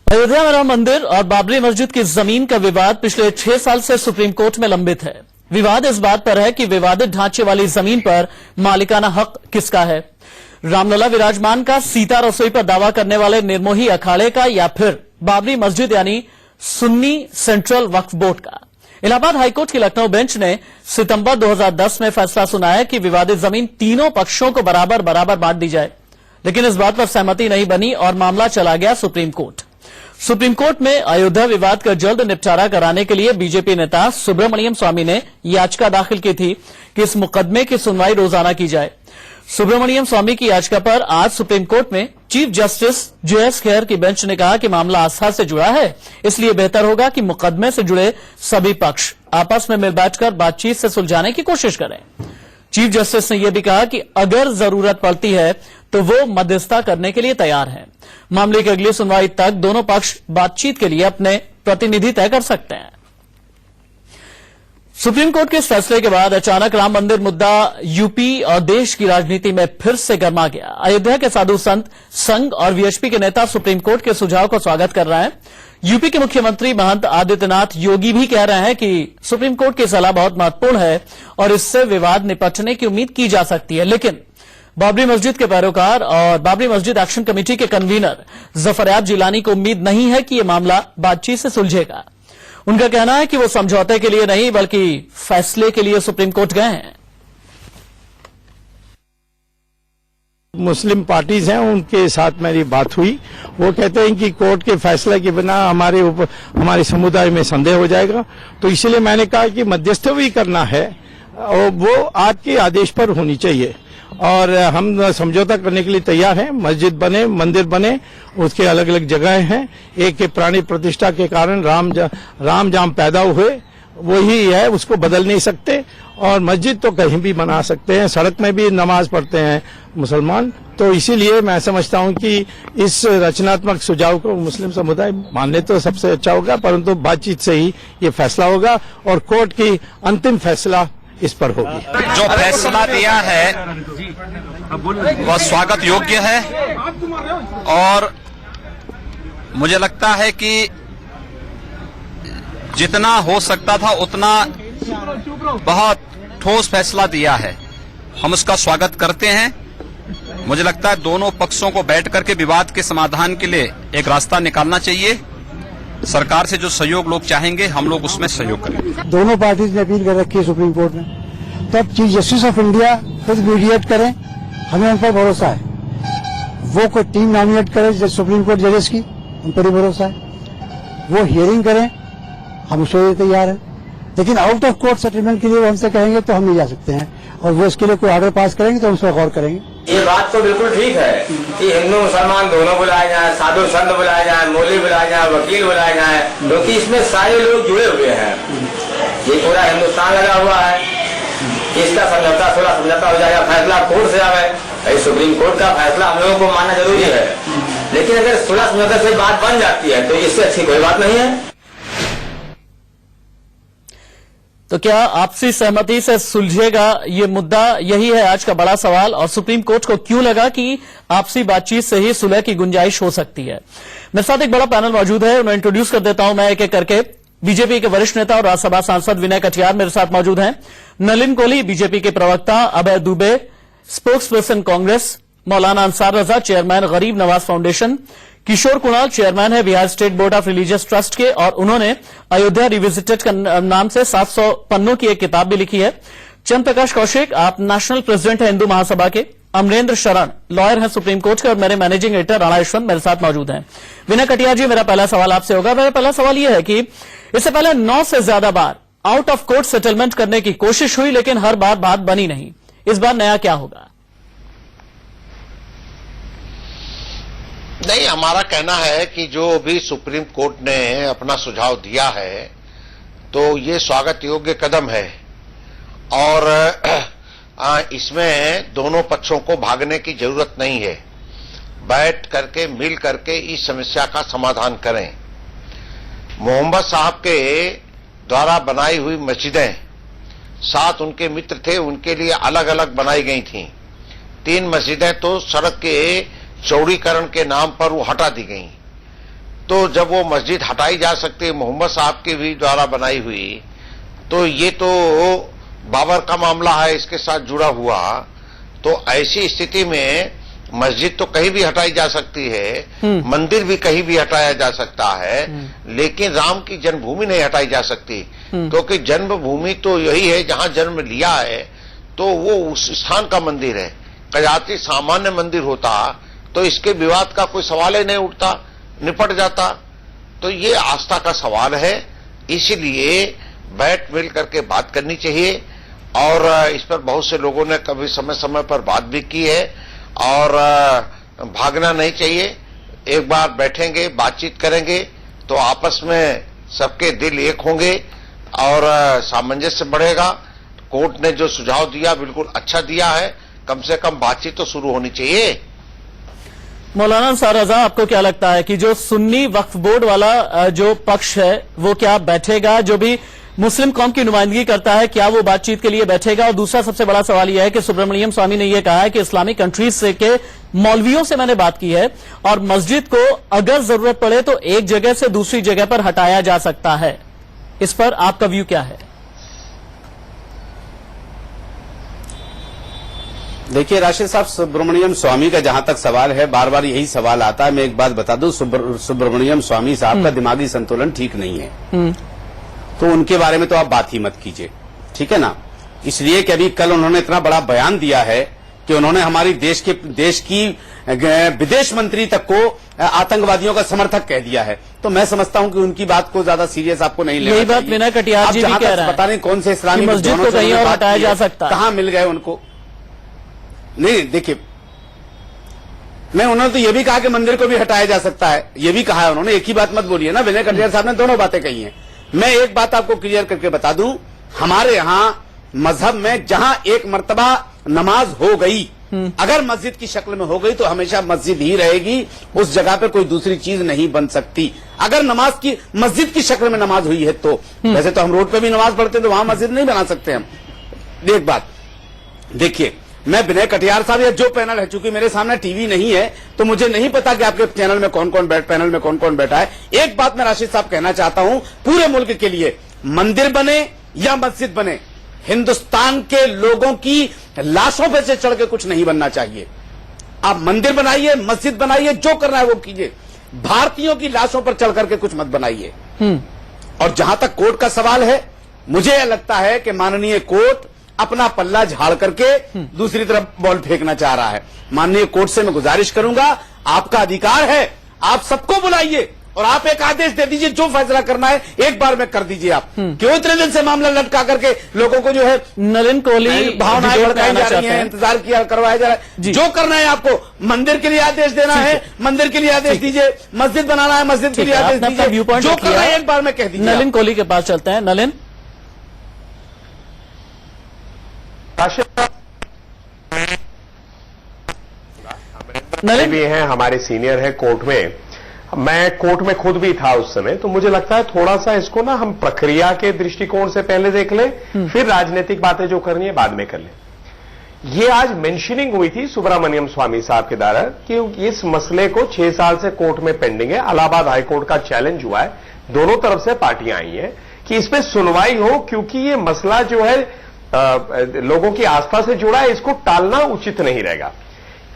अयोध्या में राम मंदिर और बाबरी मस्जिद की जमीन का विवाद पिछले 6 साल से सुप्रीम कोर्ट में लंबित है। विवाद इस बात पर है कि विवादित ढांचे वाली जमीन पर मालिकाना हक किसका है, रामलला विराजमान का, सीता रसोई पर दावा करने वाले निर्मोही अखाड़े का, या फिर बाबरी मस्जिद यानी सुन्नी सेंट्रल वक्फ बोर्ड का। इलाहाबाद हाईकोर्ट की लखनऊ बेंच ने सितंबर 2010 में फैसला सुनाया कि विवादित जमीन तीनों पक्षों को बराबर बराबर बांट दी जाए, लेकिन इस बात पर सहमति नहीं बनी और मामला चला गया सुप्रीम कोर्ट। सुप्रीम कोर्ट में अयोध्या विवाद का जल्द निपटारा कराने के लिए बीजेपी नेता सुब्रमण्यम स्वामी ने याचिका दाखिल की थी कि इस मुकदमे की सुनवाई रोजाना की जाए। सुब्रमण्यम स्वामी की याचिका पर आज सुप्रीम कोर्ट में चीफ जस्टिस जेएस खेर की बेंच ने कहा कि मामला आस्था से जुड़ा है, इसलिए बेहतर होगा कि मुकदमे से जुड़े सभी पक्ष आपस में मिल बैठकर बातचीत से सुलझाने की कोशिश करें। चीफ जस्टिस ने यह भी कहा कि अगर जरूरत पड़ती है तो वो मध्यस्थता करने के लिए तैयार हैं। मामले की अगली सुनवाई तक दोनों पक्ष बातचीत के लिए अपने प्रतिनिधि तय कर सकते हैं। सुप्रीम कोर्ट के इस फैसले के बाद अचानक राम मंदिर मुद्दा यूपी और देश की राजनीति में फिर से गर्मा गया। अयोध्या के साधु संत, संघ और वीएचपी के नेता सुप्रीम कोर्ट के सुझाव को स्वागत कर रहे हैं। यूपी के मुख्यमंत्री महंत आदित्यनाथ योगी भी कह रहे हैं कि सुप्रीम कोर्ट की सलाह बहुत महत्वपूर्ण है और इससे विवाद निपटने की उम्मीद की जा सकती है। लेकिन बाबरी मस्जिद के पैरोकार और बाबरी मस्जिद एक्शन कमेटी के कन्वीनर जफरयाब जिलानी को उम्मीद नहीं है कि यह मामला बातचीत से सुलझेगा। उनका कहना है कि वो समझौते के लिए नहीं बल्कि फैसले के लिए सुप्रीम कोर्ट गए हैं। मुस्लिम पार्टीज हैं, उनके साथ मेरी बात हुई। वो कहते हैं कि कोर्ट के फैसले के बिना हमारे समुदाय में संदेह हो जाएगा, तो इसलिए मैंने कहा कि मध्यस्थ भी करना है और वो आपके आदेश पर होनी चाहिए और हम समझौता करने के लिए तैयार हैं। मस्जिद बने, मंदिर बने, उसके अलग अलग जगह हैं। एक के प्राणी प्रतिष्ठा के कारण राम जाम पैदा हुए, वही है, उसको बदल नहीं सकते। और मस्जिद तो कहीं भी बना सकते हैं, सड़क में भी नमाज पढ़ते हैं मुसलमान। तो इसीलिए मैं समझता हूं कि इस रचनात्मक सुझाव को मुस्लिम समुदाय मानने तो सबसे अच्छा होगा, परंतु बातचीत से ही ये फैसला होगा और कोर्ट की अंतिम फैसला इस पर होगी। जो फैसला दिया है वह स्वागत योग्य है और मुझे लगता है कि जितना हो सकता था उतना बहुत ठोस फैसला दिया है, हम उसका स्वागत करते हैं। मुझे लगता है दोनों पक्षों को बैठ करके विवाद के समाधान के लिए एक रास्ता निकालना चाहिए। सरकार से जो सहयोग लोग चाहेंगे हम लोग उसमें सहयोग करेंगे। दोनों पार्टीज ने अपील कर रखी है सुप्रीम कोर्ट में, तब चीफ जस्टिस ऑफ इंडिया खुद मीडिएट करें, हमें उन पर भरोसा है। वो कोई टीम नॉमिनेट करे सुप्रीम कोर्ट जजेस की, उन पर ही भरोसा है। वो हियरिंग करें, हम उसके लिए तैयार हैं। लेकिन आउट ऑफ कोर्ट सेटलमेंट के लिए वो हमसे कहेंगे तो हम नहीं जा सकते हैं, और वो इसके लिए कोई ऑर्डर पास करेंगे तो हम उस पर गौर करेंगे। ये बात तो बिल्कुल ठीक है कि हिंदू मुसलमान दोनों बुलाए जाए, साधु संत बुलाए जाए, मौलवी बुलाए जाए, वकील बुलाए जाए, क्योंकि इसमें सारे लोग जुड़े हुए हैं। ये पूरा हिंदुस्तान लगा हुआ है, इसका समझौता सुलह समझौता हो जाएगा, फैसला कोर्ट से आवे। सुप्रीम कोर्ट का फैसला हम लोगों को मानना जरूरी है, लेकिन अगर सुलह समझौता से बात बन जाती है तो इससे अच्छी कोई बात नहीं है। तो क्या आपसी सहमति से सुलझेगा ये मुद्दा? यही है आज का बड़ा सवाल। और सुप्रीम कोर्ट को क्यों लगा कि आपसी बातचीत से ही सुलह की गुंजाइश हो सकती है? मेरे साथ एक बड़ा पैनल मौजूद है, उन्हें इंट्रोड्यूस कर देता हूं मैं एक एक करके। बीजेपी के वरिष्ठ नेता और राज्यसभा सांसद विनय कटियार मेरे साथ मौजूद हैं। नलिन कोहली बीजेपी के प्रवक्ता, अभय दुबे स्पोक्स पर्सन कांग्रेस, मौलाना अंसार रजा चेयरमैन गरीब नवाज फाउंडेशन, किशोर कुणाल चेयरमैन है Bihar state board of religious trust के और उन्होंने अयोध्या रिविजिटेड का नाम से 700 पन्नों की एक किताब भी लिखी है। चंद्र प्रकाश कौशिक, आप नेशनल प्रेसिडेंट हैं हिंदू महासभा के। अमरेंद्र शरण लॉयर हैं सुप्रीम कोर्ट के और मेरे मैनेजिंग एडिटर राणा यशवंत मेरे साथ मौजूद हैं। विनय कटियार जी, मेरा पहला सवाल आपसे होगा। मेरा पहला सवाल यह है कि इससे पहले 9 से ज्यादा बार आउट ऑफ कोर्ट सेटलमेंट करने की कोशिश हुई, लेकिन हर बार बात बनी नहीं। इस बार नया क्या होगा? नहीं, हमारा कहना है कि जो भी सुप्रीम कोर्ट ने अपना सुझाव दिया है तो ये स्वागत योग्य कदम है और इसमें दोनों पक्षों को भागने की जरूरत नहीं है। बैठ करके मिल करके इस समस्या का समाधान करें। मोहम्मद साहब के द्वारा बनाई हुई मस्जिदें 7 उनके मित्र थे, उनके लिए अलग अलग बनाई गई थीं। 3 मस्जिदें तो सड़क के चौड़ीकरण के नाम पर वो हटा दी गई। तो जब वो मस्जिद हटाई जा सकती है मोहम्मद साहब के भी द्वारा बनाई हुई, तो ये तो बाबर का मामला है इसके साथ जुड़ा हुआ। तो ऐसी स्थिति में मस्जिद तो कहीं भी हटाई जा सकती है, मंदिर भी कहीं भी हटाया जा सकता है, लेकिन राम की जन्मभूमि नहीं हटाई जा सकती, क्योंकि जन्मभूमि तो यही है जहां जन्म लिया है, तो वो उस स्थान का मंदिर है। कदाचित सामान्य मंदिर होता तो इसके विवाद का कोई सवाल ही नहीं उठता, निपट जाता। तो ये आस्था का सवाल है, इसलिए बैठ मिल करके बात करनी चाहिए। और इस पर बहुत से लोगों ने कभी समय समय पर बात भी की है, और भागना नहीं चाहिए। एक बार बैठेंगे, बातचीत करेंगे तो आपस में सबके दिल एक होंगे और सामंजस्य बढ़ेगा। कोर्ट ने जो सुझाव दिया बिल्कुल अच्छा दिया है, कम से कम बातचीत तो शुरू होनी चाहिए। मौलाना अंसार रजा, आपको क्या लगता है कि जो सुन्नी वक्फ बोर्ड वाला जो पक्ष है वो क्या बैठेगा? जो भी मुस्लिम कौम की नुमाइंदगी करता है, क्या वो बातचीत के लिए बैठेगा? और दूसरा सबसे बड़ा सवाल यह है कि सुब्रमण्यम स्वामी ने यह कहा है कि इस्लामिक कंट्रीज से के मौलवियों से मैंने बात की है और मस्जिद को अगर जरूरत पड़े तो एक जगह से दूसरी जगह पर हटाया जा सकता है। इस पर आपका व्यू क्या है? देखिए राशिद साहब, सुब्रमण्यम स्वामी का जहां तक सवाल है, बार बार यही सवाल आता है। मैं एक बात बता दूं, सुब्रमण्यम स्वामी साहब का दिमागी संतुलन ठीक नहीं है, तो उनके बारे में तो आप बात ही मत कीजिए, ठीक है ना। इसलिए कि अभी कल उन्होंने इतना बड़ा बयान दिया है कि उन्होंने हमारी देश की विदेश मंत्री तक को आतंकवादियों का समर्थक कह दिया है। तो मैं समझता हूं कि उनकी बात को ज्यादा सीरियस आपको नहीं लेना चाहिए। यही बात विनय कटियार जी भी कह रहा है, पता नहीं कौन से इस्लामी मस्जिद को कहीं और हटाया जा सकता है, कहां मिल गए उनको। नहीं देखिए, मैं उन्होंने तो ये भी कहा कि मंदिर को भी हटाया जा सकता है, ये भी कहा है उन्होंने। एक ही बात मत बोलिए ना, विनय कटियार साहब ने दोनों बातें कही हैं। मैं एक बात आपको क्लियर करके बता दूं, हमारे यहां मजहब में जहां एक मर्तबा नमाज हो गई, अगर मस्जिद की शक्ल में हो गई तो हमेशा मस्जिद ही रहेगी, उस जगह पर कोई दूसरी चीज नहीं बन सकती। अगर नमाज की मस्जिद की शक्ल में नमाज हुई है तो, वैसे तो हम रोड पे भी नमाज पढ़ते तो वहां मस्जिद नहीं बना सकते हम। एक बात देखिए, मैं विनय कटियार साहब या जो पैनल है, चूंकि मेरे सामने टीवी नहीं है तो मुझे नहीं पता कि आपके पैनल में कौन कौन बैठा है। एक बात मैं राशिद साहब कहना चाहता हूं, पूरे मुल्क के लिए, मंदिर बने या मस्जिद बने, हिंदुस्तान के लोगों की लाशों पे से चढ़ के कुछ नहीं बनना चाहिए। आप मंदिर बनाइए, मस्जिद बनाइए, जो करना है वो कीजिए, भारतीयों की लाशों पर चढ़ करके कुछ मत बनाइए। और जहां तक कोर्ट का सवाल है, मुझे यह लगता है कि माननीय कोर्ट अपना पल्ला झाड़ करके दूसरी तरफ बॉल फेंकना चाह रहा है। माननीय कोर्ट से मैं गुजारिश करूंगा, आपका अधिकार है, आप सबको बुलाइए और आप एक आदेश दे दीजिए, जो फैसला करना है एक बार में कर दीजिए। आप क्यों इतने दिन से मामला लटका करके लोगों को जो है नलिन कोहली भावनाएं भड़काई जा रही हैं, इंतजार किया करवाया जा रहा है। जो करना है आपको, मंदिर के लिए आदेश देना है, मंदिर के लिए आदेश दीजिए, मस्जिद बनाना है, मस्जिद के लिए आदेश दीजिए, जो करना है एक बार में कह दीजिए। नलिन कोहली के पास चलते हैं। नलिन, नलिन भी हैं, हमारे सीनियर हैं कोर्ट में। मैं कोर्ट में खुद भी था उस समय, तो मुझे लगता है थोड़ा सा इसको ना हम प्रक्रिया के दृष्टिकोण से पहले देख लें, फिर राजनीतिक बातें जो करनी है बाद में कर लें। ये आज मेंशनिंग हुई थी सुब्रमण्यम स्वामी साहब के द्वारा कि इस मसले को 6 साल से कोर्ट में पेंडिंग है। इलाहाबाद हाईकोर्ट का चैलेंज हुआ है, दोनों तरफ से पार्टियां आई हैं कि इस पे सुनवाई हो, क्योंकि ये मसला जो है लोगों की आस्था से जुड़ा है, इसको टालना उचित नहीं रहेगा।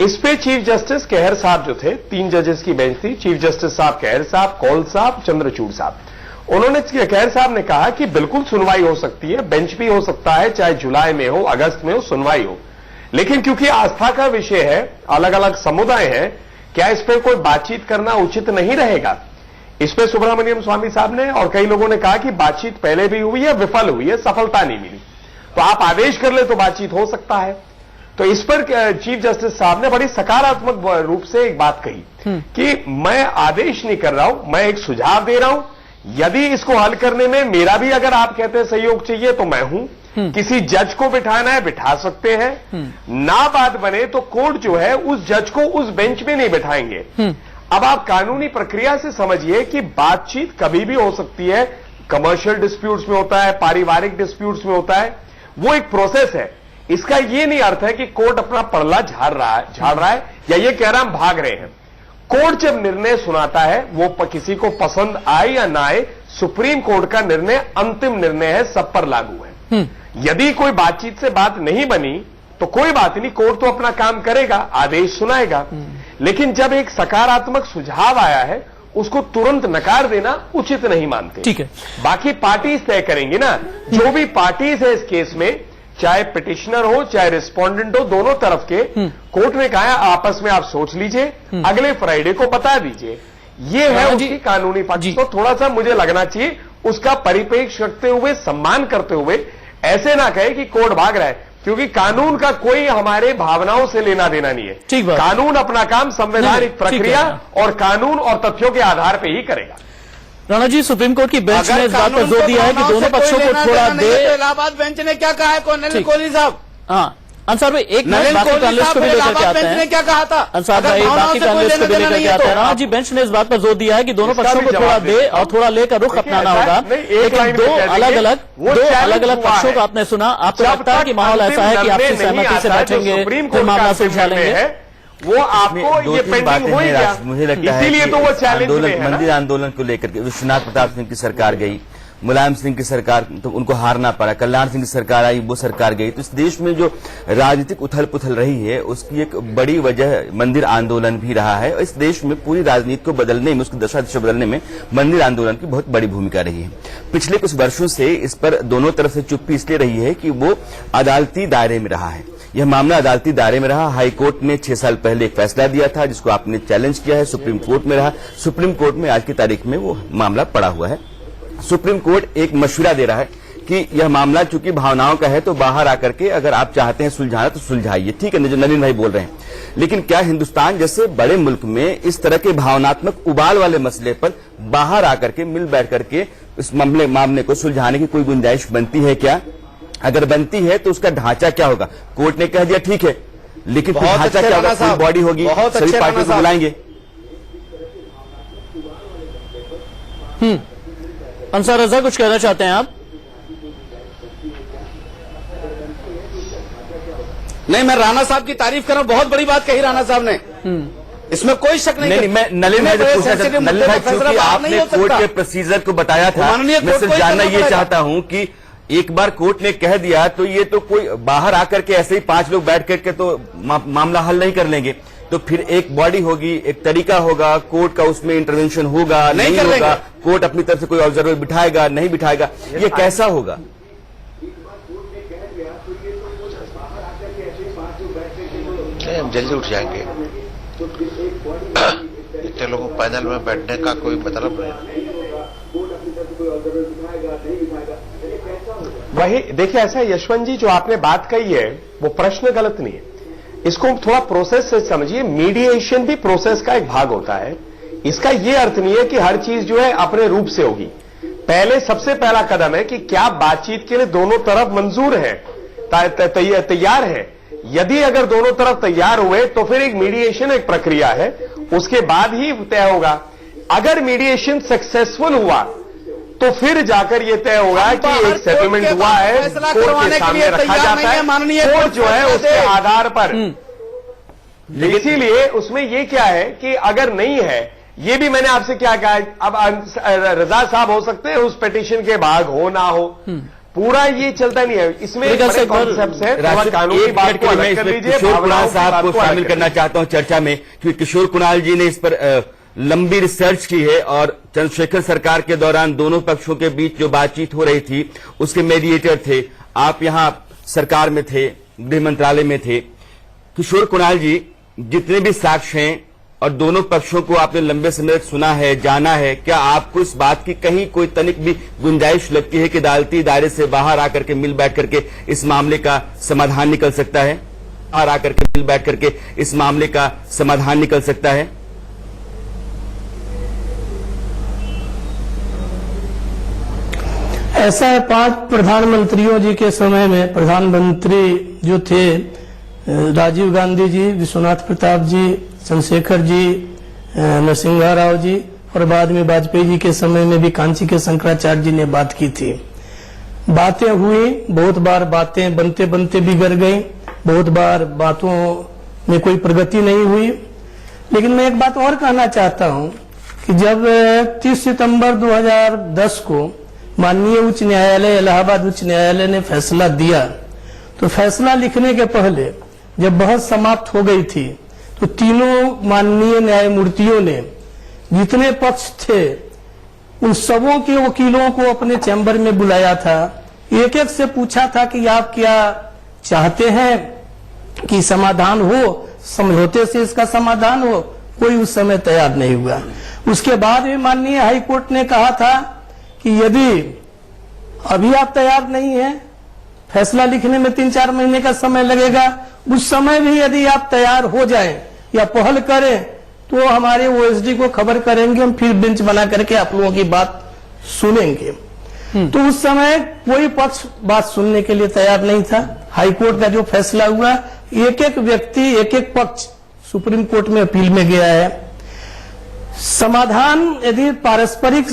इस पे चीफ जस्टिस कहर साहब जो थे, 3 जजेस की बेंच थी, चीफ जस्टिस साहब कहर साहब, कौल साहब, चंद्रचूड़ साहब, उन्होंने कहर साहब ने कहा कि बिल्कुल सुनवाई हो सकती है, बेंच भी हो सकता है, चाहे जुलाई में हो, अगस्त में हो, सुनवाई हो, लेकिन क्योंकि आस्था का विषय है, अलग अलग समुदाय हैं, क्या इस पर कोई बातचीत करना उचित नहीं रहेगा। इस पे सुब्रमण्यम स्वामी साहब ने और कई लोगों ने कहा कि बातचीत पहले भी हुई है, विफल हुई है, सफलता नहीं मिली, तो आप आदेश कर ले तो बातचीत हो सकता है। तो इस पर चीफ जस्टिस साहब ने बड़ी सकारात्मक रूप से एक बात कही कि मैं आदेश नहीं कर रहा हूं, मैं एक सुझाव दे रहा हूं, यदि इसको हल करने में मेरा भी अगर आप कहते हैं सहयोग चाहिए तो मैं हूं, किसी जज को बिठाना है बिठा सकते हैं, ना बात बने तो कोर्ट जो है उस जज को उस बेंच में नहीं बिठाएंगे। अब आप कानूनी प्रक्रिया से समझिए कि बातचीत कभी भी हो सकती है, कमर्शियल डिस्प्यूट्स में होता है, पारिवारिक डिस्प्यूट्स में होता है, वो एक प्रोसेस है। इसका ये नहीं अर्थ है कि कोर्ट अपना पल्ला झाड़ रहा है या ये कह रहा हम भाग रहे हैं। कोर्ट जब निर्णय सुनाता है वो किसी को पसंद आए या ना आए, सुप्रीम कोर्ट का निर्णय अंतिम निर्णय है, सब पर लागू है। यदि कोई बातचीत से बात नहीं बनी तो कोई बात नहीं, कोर्ट तो अपना काम करेगा, आदेश सुनाएगा। लेकिन जब एक सकारात्मक सुझाव आया है उसको तुरंत नकार देना उचित नहीं मानते। ठीक है, बाकी पार्टीज तय करेंगी ना, जो भी पार्टीज है इस केस में, चाहे पिटिशनर हो चाहे रिस्पोंडेंट हो, दोनों तरफ के, कोर्ट ने कहा है आपस में आप सोच लीजिए, अगले फ्राइडे को बता दीजिए। ये है उसकी कानूनी पक्ष। तो थोड़ा सा मुझे लगना चाहिए उसका परिप्रेक्ष्य रखते हुए, सम्मान करते हुए, ऐसे ना कहे कि कोर्ट भाग रहा है, क्योंकि कानून का कोई हमारे भावनाओं से लेना देना नहीं है। ठीक बात। कानून अपना काम संवैधानिक प्रक्रिया और कानून और तथ्यों के आधार पर ही करेगा। राणा जी, सुप्रीम कोर्ट की बेंच ने इस बात पर जोर दिया है कि दोनों पक्षों को थोड़ा दे। इलाहाबाद बेंच ने क्या कहा है नलिन कोहली साहब? हाँ अंसार भाई, एक नलिन बाकी कोहली पैनलिस्ट को भी लेकर के आते बेंच ने हैं। क्या कहा था? अंसार भाई, बाकी पैनलिस्ट को भी लेकर के आते हैं। राणा जी, बेंच ने इस बात पर जोर दिया है कि दोनों पक्षों को थोड़ा दे और थोड़ा लेकर रुख अपनाना होगा। लेकिन दो अलग अलग पक्षों को आपने सुना, आपको लगता है कि माहौल ऐसा है कि आपकी सहमति से बैठेंगे फिर मामला सुलझा लेंगे? वो आपको ये पेंडिंग हो ही गया, मुझे लगता है इसीलिए तो वो चैलेंज मंदिर आंदोलन को लेकर के विश्वनाथ प्रताप सिंह की सरकार गई, मुलायम सिंह की सरकार, तो उनको हारना पड़ा, कल्याण सिंह की सरकार आई, वो सरकार गई। तो इस देश में जो राजनीतिक उथल पुथल रही है उसकी एक बड़ी वजह मंदिर आंदोलन भी रहा है। इस देश में पूरी राजनीति को बदलने में, उसकी दशा दिशा बदलने में मंदिर आंदोलन की बहुत बड़ी भूमिका रही है। पिछले कुछ वर्षों से इस पर दोनों तरफ से चुप्पी इसलिए रही है कि वो अदालती दायरे में रहा है। यह मामला अदालती दायरे में रहा। हाई कोर्ट ने 6 साल पहले एक फैसला दिया था जिसको आपने चैलेंज किया है, सुप्रीम कोर्ट में रहा। सुप्रीम कोर्ट में आज की तारीख में वो मामला पड़ा हुआ है। सुप्रीम कोर्ट एक मशवरा दे रहा है कि यह मामला चूंकि भावनाओं का है तो बाहर आकर के अगर आप चाहते हैं सुलझाना तो सुलझाइए। ठीक है, जो नलिन भाई बोल रहे हैं, लेकिन क्या हिंदुस्तान जैसे बड़े मुल्क में इस तरह के भावनात्मक उबाल वाले मसले पर बाहर आकर के मिल बैठ करके इस मामले को सुलझाने की कोई गुंजाइश बनती है क्या? अगर बनती है तो उसका ढांचा क्या होगा? कोर्ट ने कह दिया ठीक है, लेकिन ढांचा क्या होगा? कोई बॉडी होगी, सभी पार्टियों को बुलाएंगे। अंसार रजा, कुछ कहना चाहते हैं आप? नहीं, मैं राणा साहब की तारीफ कर रहा हूं, बहुत बड़ी बात कही राणा साहब ने, इसमें कोई शक नहीं। मैं नलिन भाई चूंकि आपने कोर्ट के प्रोसीजर को बताया था, मैं सिर्फ जानना ये चाहता हूं कि एक बार कोर्ट ने कह दिया तो ये तो कोई बाहर आकर के ऐसे ही 5 लोग बैठ करके तो मामला हल नहीं कर लेंगे। तो फिर एक बॉडी होगी, एक तरीका होगा, कोर्ट का उसमें इंटरवेंशन होगा, नहीं होगा, कोर्ट अपनी तरफ से कोई ऑब्जर्वर बिठाएगा, नहीं बिठाएगा, ये कैसा होगा? हम जल्दी उठ जाएंगे। इतने लोगों पैनल में बैठने का कोई मतलब नहीं। वही देखिए, ऐसा यशवंत जी जो आपने बात कही है वो प्रश्न गलत नहीं है, इसको थोड़ा प्रोसेस से समझिए। मीडिएशन भी प्रोसेस का एक भाग होता है। इसका ये अर्थ नहीं है कि हर चीज जो है अपने रूप से होगी। पहले सबसे पहला कदम है कि क्या बातचीत के लिए दोनों तरफ मंजूर है, तैयार है। यदि अगर दोनों तरफ तैयार हुए तो फिर एक मीडिएशन एक प्रक्रिया है, उसके बाद ही तय होगा। अगर मीडिएशन सक्सेसफुल हुआ तो फिर जाकर यह तय होगा कि एक सेटलमेंट हुआ है, कोर्ट के सामने रखा जाता है, कोर्ट जो है उसके आधार पर। इसीलिए उसमें यह क्या है कि अगर नहीं है, ये भी मैंने आपसे क्या कहा है, अब रजा साहब हो सकते हैं उस पिटीशन के भाग हो ना हो, पूरा ये चलता नहीं है। इसमें कॉन्सेप्ट है, कानून की बात को अलग कर लीजिए। किशोर कुणाल साहब को शामिल करना चाहता हूं चर्चा में, क्योंकि किशोर कुणाल जी ने इस पर लंबी रिसर्च की है और चंद्रशेखर सरकार के दौरान दोनों पक्षों के बीच जो बातचीत हो रही थी उसके मीडिएटर थे। आप यहां सरकार में थे, गृह मंत्रालय में थे। किशोर कुणाल जी, जितने भी साक्ष्य हैं और दोनों पक्षों को आपने लंबे समय तक सुना है, जाना है, क्या आपको इस बात की कहीं कोई तनिक भी गुंजाइश लगती है कि अदालती दायरे से बाहर आकर के मिल बैठ करके इस मामले का समाधान निकल सकता है? बाहर आकर के मिल बैठ करके इस मामले का समाधान निकल सकता है? ऐसा है, 5 प्रधानमंत्रियों जी के समय में प्रधानमंत्री जो थे, राजीव गांधी जी, विश्वनाथ प्रताप जी, चंद्रशेखर जी, नरसिम्हा राव जी, और बाद में वाजपेयी जी के समय में भी कांची के शंकराचार्य जी ने बात की थी। बातें हुई, बहुत बार बातें बनते बनते बिगड़ गई, बहुत बार बातों में कोई प्रगति नहीं हुई। लेकिन मैं एक बात और कहना चाहता हूं कि जब 30 सितंबर 2010 को माननीय उच्च न्यायालय, इलाहाबाद उच्च न्यायालय ने फैसला दिया, तो फैसला लिखने के पहले जब बहस समाप्त हो गई थी तो तीनों माननीय न्यायमूर्तियों ने जितने पक्ष थे उन सबों के वकीलों को अपने चैम्बर में बुलाया था, एक एक से पूछा था कि आप क्या चाहते हैं कि समाधान हो, समझौते से इसका समाधान हो। कोई उस समय तैयार नहीं हुआ। उसके बाद भी माननीय हाईकोर्ट ने कहा था कि यदि अभी आप तैयार नहीं हैं, फैसला लिखने में 3-4 महीने का समय लगेगा, उस समय भी यदि आप तैयार हो जाएं या पहल करें तो हमारे ओएसडी को खबर करेंगे, हम फिर बेंच बना करके आप लोगों की बात सुनेंगे। तो उस समय कोई पक्ष बात सुनने के लिए तैयार नहीं था। हाईकोर्ट का जो फैसला हुआ, एक एक व्यक्ति, एक एक पक्ष सुप्रीम कोर्ट में अपील में गया है। समाधान यदि पारस्परिक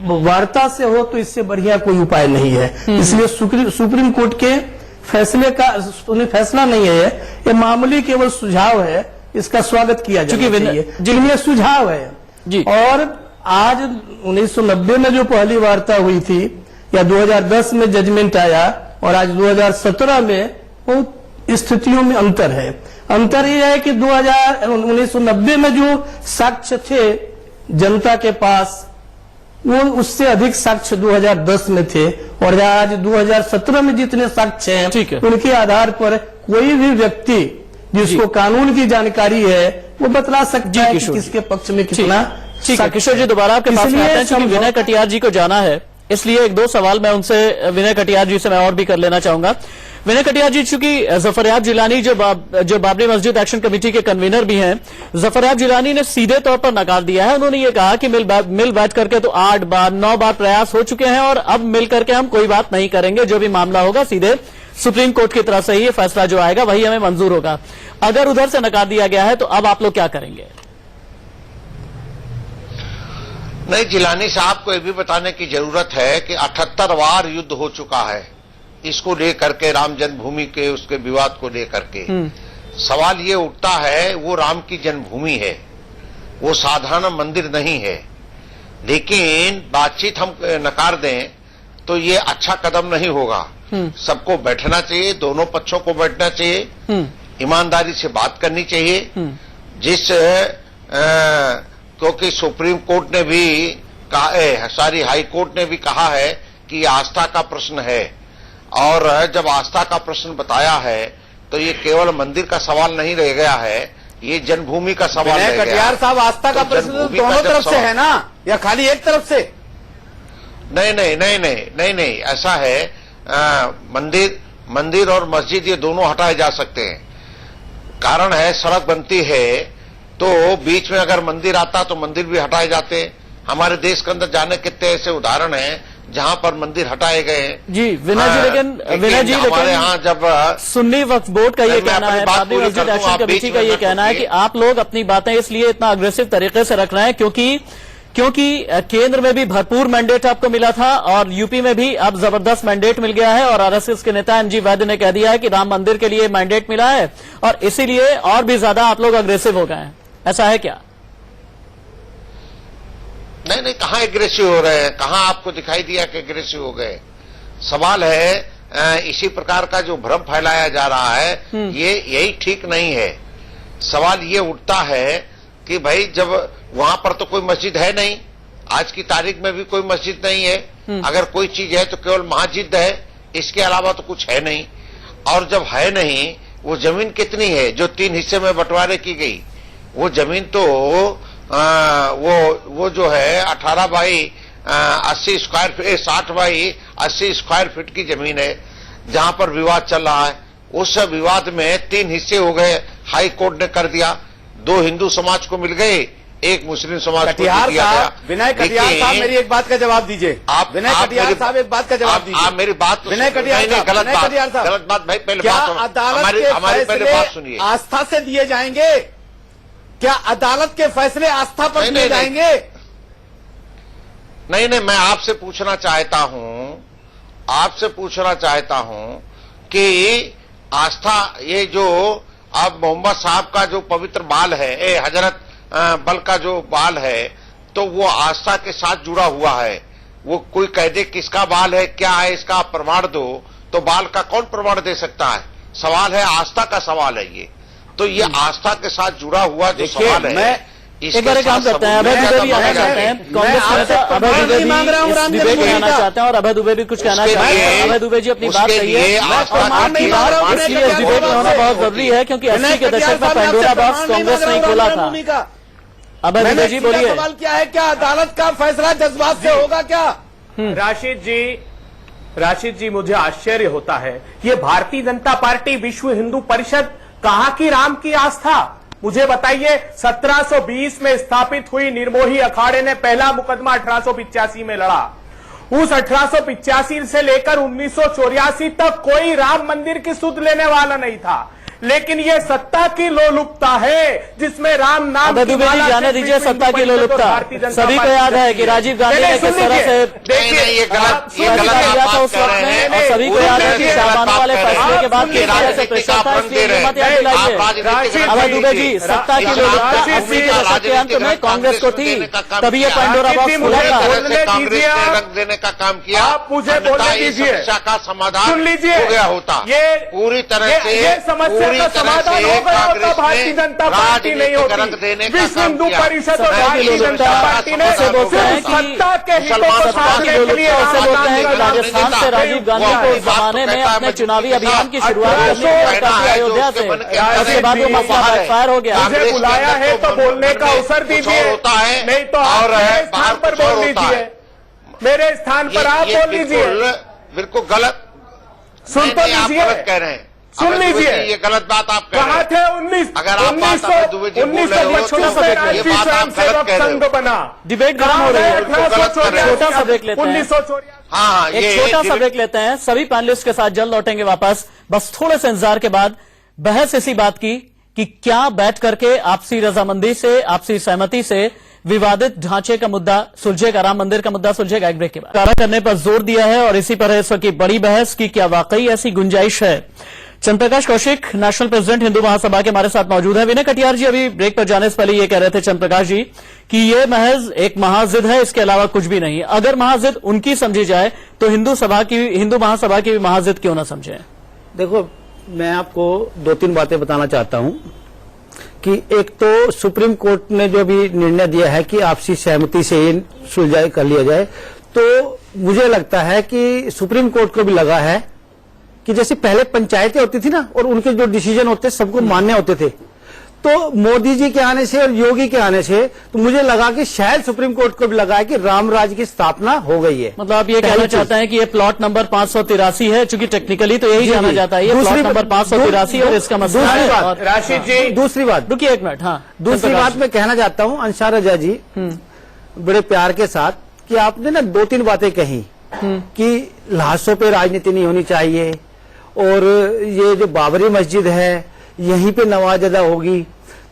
वार्ता से हो तो इससे बढ़िया कोई उपाय नहीं है। इसलिए सुप्रीम कोर्ट के फैसले का फैसला नहीं है, ये मामूली केवल सुझाव है, इसका स्वागत किया जाना चाहिए। जिनमें ये सुझाव है जी। और आज 1990 में जो पहली वार्ता हुई थी या 2010 में जजमेंट आया और आज 2017 में बहुत स्थितियों में अंतर है। अंतर यह है कि 1990 में जो साक्ष्य थे जनता के पास, वो उससे अधिक साक्ष्य 2010 में थे, और आज 2017 में जितने साक्ष्य हैं उनके आधार पर कोई भी व्यक्ति जिसको कानून की जानकारी है वो बतला सकता है कि किसके पक्ष में कितना। ठीक है किशोर जी, दोबारा आपके पास में आते हैं। क्योंकि विनय कटियार जी को जाना है, इसलिए 1-2 सवाल मैं उनसे, विनय कटियार जी से मैं और भी कर लेना चाहूंगा। विनय कटियार जी, चूंकि जफरयाब जिलानी जो बाबरी मस्जिद एक्शन कमेटी के कन्वीनर भी हैं, जफरयाब जिलानी ने सीधे तौर पर नकार दिया है। उन्होंने ये कहा कि मिल बैठ करके तो 8 बार 9 बार प्रयास हो चुके हैं और अब मिल करके हम कोई बात नहीं करेंगे, जो भी मामला होगा सीधे सुप्रीम कोर्ट की तरफ से ही ये फैसला जो आएगा वही हमें मंजूर होगा। अगर उधर से नकार दिया गया है तो अब आप लोग क्या करेंगे? नहीं, जिलानी साहब को यह भी बताने की जरूरत है कि 78 बार युद्ध हो चुका है इसको लेकर के, राम जन्मभूमि के उसके विवाद को लेकर के। सवाल ये उठता है, वो राम की जन्मभूमि है, वो साधारण मंदिर नहीं है। लेकिन बातचीत हम नकार दें तो ये अच्छा कदम नहीं होगा। सबको बैठना चाहिए, दोनों पक्षों को बैठना चाहिए, ईमानदारी से बात करनी चाहिए। क्योंकि सुप्रीम कोर्ट ने भी कहा, सारी हाई कोर्ट ने भी कहा है कि आस्था का प्रश्न है, और जब आस्था का प्रश्न बताया है तो ये केवल मंदिर का सवाल नहीं रह गया है, ये जन्मभूमि का सवाल रह गया। कटियार साहब, आस्था का प्रश्न दोनों तरफ से है ना, या खाली एक तरफ से? नहीं, ऐसा है, मंदिर और मस्जिद ये दोनों हटाए जा सकते हैं। कारण है, सड़क बनती है तो बीच में अगर मंदिर आता तो मंदिर भी हटाए जाते। हमारे देश के अंदर जाने कितने ऐसे उदाहरण हैं जहां पर मंदिर हटाए गए हैं। जी विनय जी, लेकिन हमारे यहाँ जब सुन्नी वक्फ बोर्ड का ये कहना है, बाबरी मस्जिद एक्शन कमेटी का ये कहना है कि आप लोग अपनी बातें इसलिए इतना अग्रेसिव तरीके से रख रहे हैं क्योंकि केंद्र में भी भरपूर मैंडेट आपको मिला था और यूपी में भी अब जबरदस्त मैंडेट मिल गया है, और आरएसएस के नेता एमजी वैद्य ने कह दिया है कि राम मंदिर के लिए मैंडेट मिला है और इसीलिए और भी ज्यादा आप लोग अग्रेसिव हो गए हैं। ऐसा है क्या? नहीं, कहां एग्रेसिव हो रहे हैं? कहां आपको दिखाई दिया कि एग्रेसिव हो गए? सवाल है, इसी प्रकार का जो भ्रम फैलाया जा रहा है यही ठीक नहीं है। सवाल ये उठता है कि भाई जब वहां पर तो कोई मस्जिद है नहीं, आज की तारीख में भी कोई मस्जिद नहीं है, अगर कोई चीज है तो केवल मस्जिद है, इसके अलावा तो कुछ है नहीं। और जब है नहीं, वो जमीन कितनी है जो 3 हिस्से में बंटवारे की गई? वो जमीन तो वो जो है 18 by 80 square feet, 60 by 80 square feet की जमीन है जहां पर विवाद चल रहा है। उस विवाद में 3 हिस्से हो गए, हाई कोर्ट ने कर दिया। 2 हिंदू समाज को मिल गए, 1 मुस्लिम समाज को दिया गया। विनय कटियार साहब, मेरी एक बात का जवाब दीजिए। आप विनय कटियार साहब, एक बात का जवाब दीजिए। आप मेरी बात विनय कटियार साहब, गलत बात भाई, पहले क्या बात अदालत हमारी पहले बात के सुनिए। फैसले आस्था से दिए जाएंगे? क्या अदालत के फैसले आस्था पर दिए जाएंगे? नहीं, मैं आपसे पूछना चाहता हूं कि आस्था, ये जो अब मोहम्मद साहब का जो पवित्र बाल है, हजरत बल का जो बाल है तो वो आस्था के साथ जुड़ा हुआ है। वो कोई कह दे किसका बाल है, क्या है, इसका आप प्रमाण दो, तो बाल का कौन प्रमाण दे सकता है? सवाल है, आस्था का सवाल है ये। तो ये आस्था के साथ जुड़ा हुआ जो सवाल है, एक बार काम करते हैं, अभय दुबे भी आना चाहते हैं, कांग्रेस नेता अभय दुबे भी इस डिबेट में आना चाहते हैं और अभय दुबे भी कुछ कहना चाहते हैं। अभय दुबे जी अपनी बात कहिए और आपकी बात इसलिए इस डिबेट में होना बहुत जरूरी है क्योंकि 80 के दशक में पेंडोरा बॉक्स कांग्रेस ने खोला था। अभय दुबे जी बोलिए। सवाल क्या है, क्या अदालत का फैसला जज्बात से होगा क्या? राशिद जी मुझे आश्चर्य होता है, ये भारतीय जनता पार्टी विश्व हिंदू परिषद कहाँ की राम की आस्था? मुझे बताइए, 1720 में स्थापित हुई निर्मोही अखाड़े ने पहला मुकदमा 1885 में लड़ा। उस 1885 से लेकर 1984 तक कोई राम मंदिर की सुध लेने वाला नहीं था, लेकिन ये सत्ता की लोलुपता है जिसमें राम नाम अभय दुबे जी जाने दीजिए सत्ता की लोलुपता। सभी को याद है कि राजीव गांधी ने किस तरह से ये गलत किया था उस वक्त में, और सभी को याद है कि शाहबानो वाले फैसले के बाद किस तरह से प्रेशर था, इसलिए मत याद दिलाइए। अभय दुबे जी, सत्ता की लोलुपता 80 के दशक के अंत में कांग्रेस को थी, तभी ये पेंडोरा बॉक्स खुला था। कांग्रेस ने रंग देने का काम किया, आप मुझे बोलने दीजिए, समस्या का समाधान सुन लीजिए, हो गया होता। ये पूरी तरह से समस्या का समाधान हो गया होता, भारतीय जनता पार्टी नहीं होती, विश्व हिंदू परिषद और भारतीय जनता पार्टी ने सत्ता के हितों को साधने के लिए राजस्थान से राजीव गांधी को उस जमाने में अपने चुनावी अभियान की शुरुआत करनी थी अयोध्या से, उसके बाद वो मसला बैकफायर हो गया। मुझे बुलाया है तो बोलने का अवसर दीजिए, नहीं तो आप मेरे स्थान पर बोल लीजिए, मेरे स्थान पर आप बोल लीजिए। बिल्कुल गलत सुन तो लीजिए, कह रहे हैं, सुन लीजिए, ये गलत बात आप कह रहे कहा हैं। थे 19 अगर आप बात संघ बना, डिबेट गर्म हो रही है, छोटा सा ब्रेक लेते हैं। 1984 हाँ, एक छोटा सा ब्रेक लेते हैं, सभी पैनलिस्ट के साथ जल्द लौटेंगे वापस। बस थोड़े से इंतजार के बाद बहस इसी बात की कि क्या बैठ करके आपसी रजामंदी से, आपसी सहमति से विवादित ढांचे का मुद्दा सुलझेगा, राम मंदिर का मुद्दा सुलझेगा। एक ब्रेक के बाद कार्य करने पर जोर दिया है और इसी पर है इस वक्त की बड़ी बहस की क्या वाकई ऐसी गुंजाइश है। चंद्रप्रकाश कौशिक, नेशनल प्रेसिडेंट हिंदू महासभा के हमारे साथ मौजूद है। विनय कटियार जी अभी ब्रेक पर जाने से पहले ये कह रहे थे चंद्रप्रकाश जी कि ये महज एक महाजिद है, इसके अलावा कुछ भी नहीं। अगर महाजिद उनकी समझी जाए तो हिंदू महासभा की भी महाजिद क्यों ना समझे? देखो, मैं आपको 2-3 बातें बताना चाहता हूं कि एक तो सुप्रीम कोर्ट ने जो भी निर्णय दिया है कि आपसी सहमति से ही सुलझाई कर लिया जाए, तो मुझे लगता है कि सुप्रीम कोर्ट को भी लगा है कि जैसे पहले पंचायतें होती थी ना, और उनके जो डिसीजन होते सबको मान्य होते थे, तो मोदी जी के आने से और योगी के आने से तो मुझे लगा कि शायद सुप्रीम कोर्ट को भी लगा है कि रामराज की स्थापना हो गई है। मतलब आप ये कहना चाहते हैं कि ये प्लॉट नंबर 583 है, चूंकि टेक्निकली तो यही जाना जाता है, ये प्लॉट नंबर 583 और इसका मसला है। राशिद जी, दूसरी बात, रुकिए एक मिनट। हाँ, दूसरी बात मैं कहना चाहता हूं अंसार रजा जी बड़े प्यार के साथ कि आपने ना 2-3 बातें कही कि लाशों पे राजनीति नहीं होनी चाहिए, और ये जो बाबरी मस्जिद है यहीं पे नवाजदा होगी।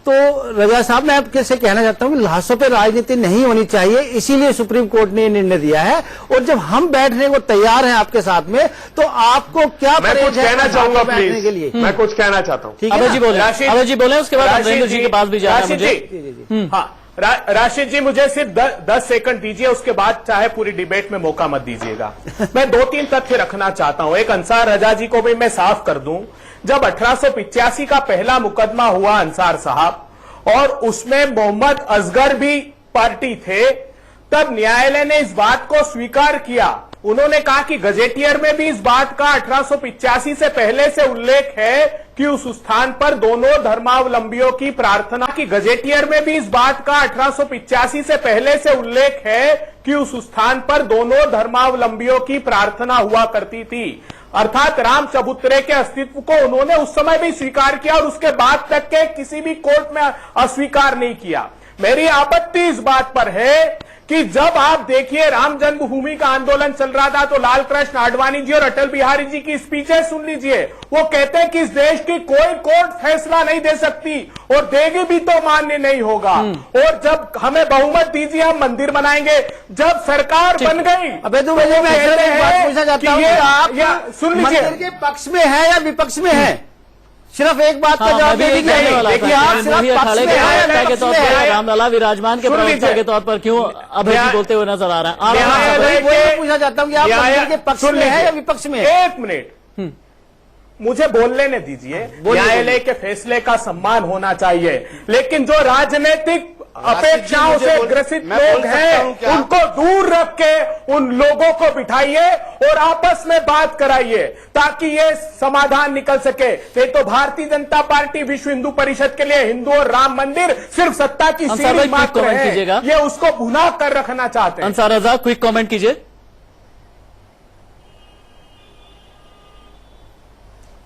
तो रजा साहब, मैं आपके से कहना चाहता हूं कि लाशों पे राजनीति नहीं होनी चाहिए, इसीलिए सुप्रीम कोर्ट ने निर्णय दिया है। और जब हम बैठने को तैयार हैं आपके साथ में, तो आपको क्या मैं कुछ कहना चाहूंगा बैठने के लिए? मैं कुछ कहना चाहता हूं। ठीक है, अभय जी बोले, उसके बाद नरेंद्र जी के पास भी जाना है मुझे। हाँ, राशिद जी मुझे सिर्फ 10 सेकंड दीजिए, उसके बाद चाहे पूरी डिबेट में मौका मत दीजिएगा। मैं 2-3 तथ्य रखना चाहता हूं। एक, अंसार रजा जी को भी मैं साफ कर दूं, जब 1885 का पहला मुकदमा हुआ अंसार साहब, और उसमें मोहम्मद असगर भी पार्टी थे, तब न्यायालय ने इस बात को स्वीकार किया। उन्होंने कहा कि गजेटियर में भी इस बात का 1885 से पहले से उल्लेख है कि उस स्थान पर दोनों धर्मावलंबियों की प्रार्थना की गजेटियर में भी इस बात का 1885 से पहले से उल्लेख है कि उस स्थान पर दोनों धर्मावलंबियों की प्रार्थना हुआ करती थी। अर्थात राम चबूतरे के अस्तित्व को उन्होंने उस समय भी स्वीकार किया और उसके बाद तक के किसी भी कोर्ट में अस्वीकार नहीं किया। मेरी आपत्ति इस बात पर है कि जब आप देखिए राम जन्मभूमि का आंदोलन चल रहा था, तो लाल कृष्ण आडवाणी जी और अटल बिहारी जी की स्पीचेस सुन लीजिए। वो कहते हैं कि इस देश की कोई कोर्ट फैसला नहीं दे सकती, और देगी भी तो मान्य नहीं होगा, और जब हमें बहुमत दीजिए हम मंदिर बनाएंगे। जब सरकार बन गई, अबे तो मुझे मैं एक बात पूछना चाहता हूं, आप सुन लीजिए, मंदिर के पक्ष में है या विपक्ष में है? सिर्फ एक बात का हाँ, जवाब मैं भी दे यही कहने वाला देखिए था। आप मोहित सिर्फ पक्ष अखाड़े में के हैं, प्रवक्ता के पक्ष तौर में पर हैं। रामलला विराजमान के सुन प्रवक्ता लीजिए। के तौर पर क्यों अभय जी बोलते हुए नजर आ रहे हैं? न्यायालय वही मैं पूछना चाहता हूं कि आप मंदिर के पक्ष सुन में है लीजिए। या विपक्ष में? एक मिनट, मुझे बोलने ने दीजिए। न्यायालय के फैसले का सम्मान होना चाहिए, लेकिन जो राजनीतिक अपेक्षाओं से ग्रसित लोग हैं उनको दूर रख के उन लोगों को बिठाइए और आपस में बात कराइए ताकि ये समाधान निकल सके। ये तो भारतीय जनता पार्टी विश्व हिंदू परिषद के लिए हिंदू और राम मंदिर सिर्फ सत्ता की अंसार भाई, सीढ़ी क्विक मात्र कमेंट है, कीजिएगा। ये उसको भुना कर रखना चाहते हैं। अंसार रजा, क्विक कमेंट कीजिए।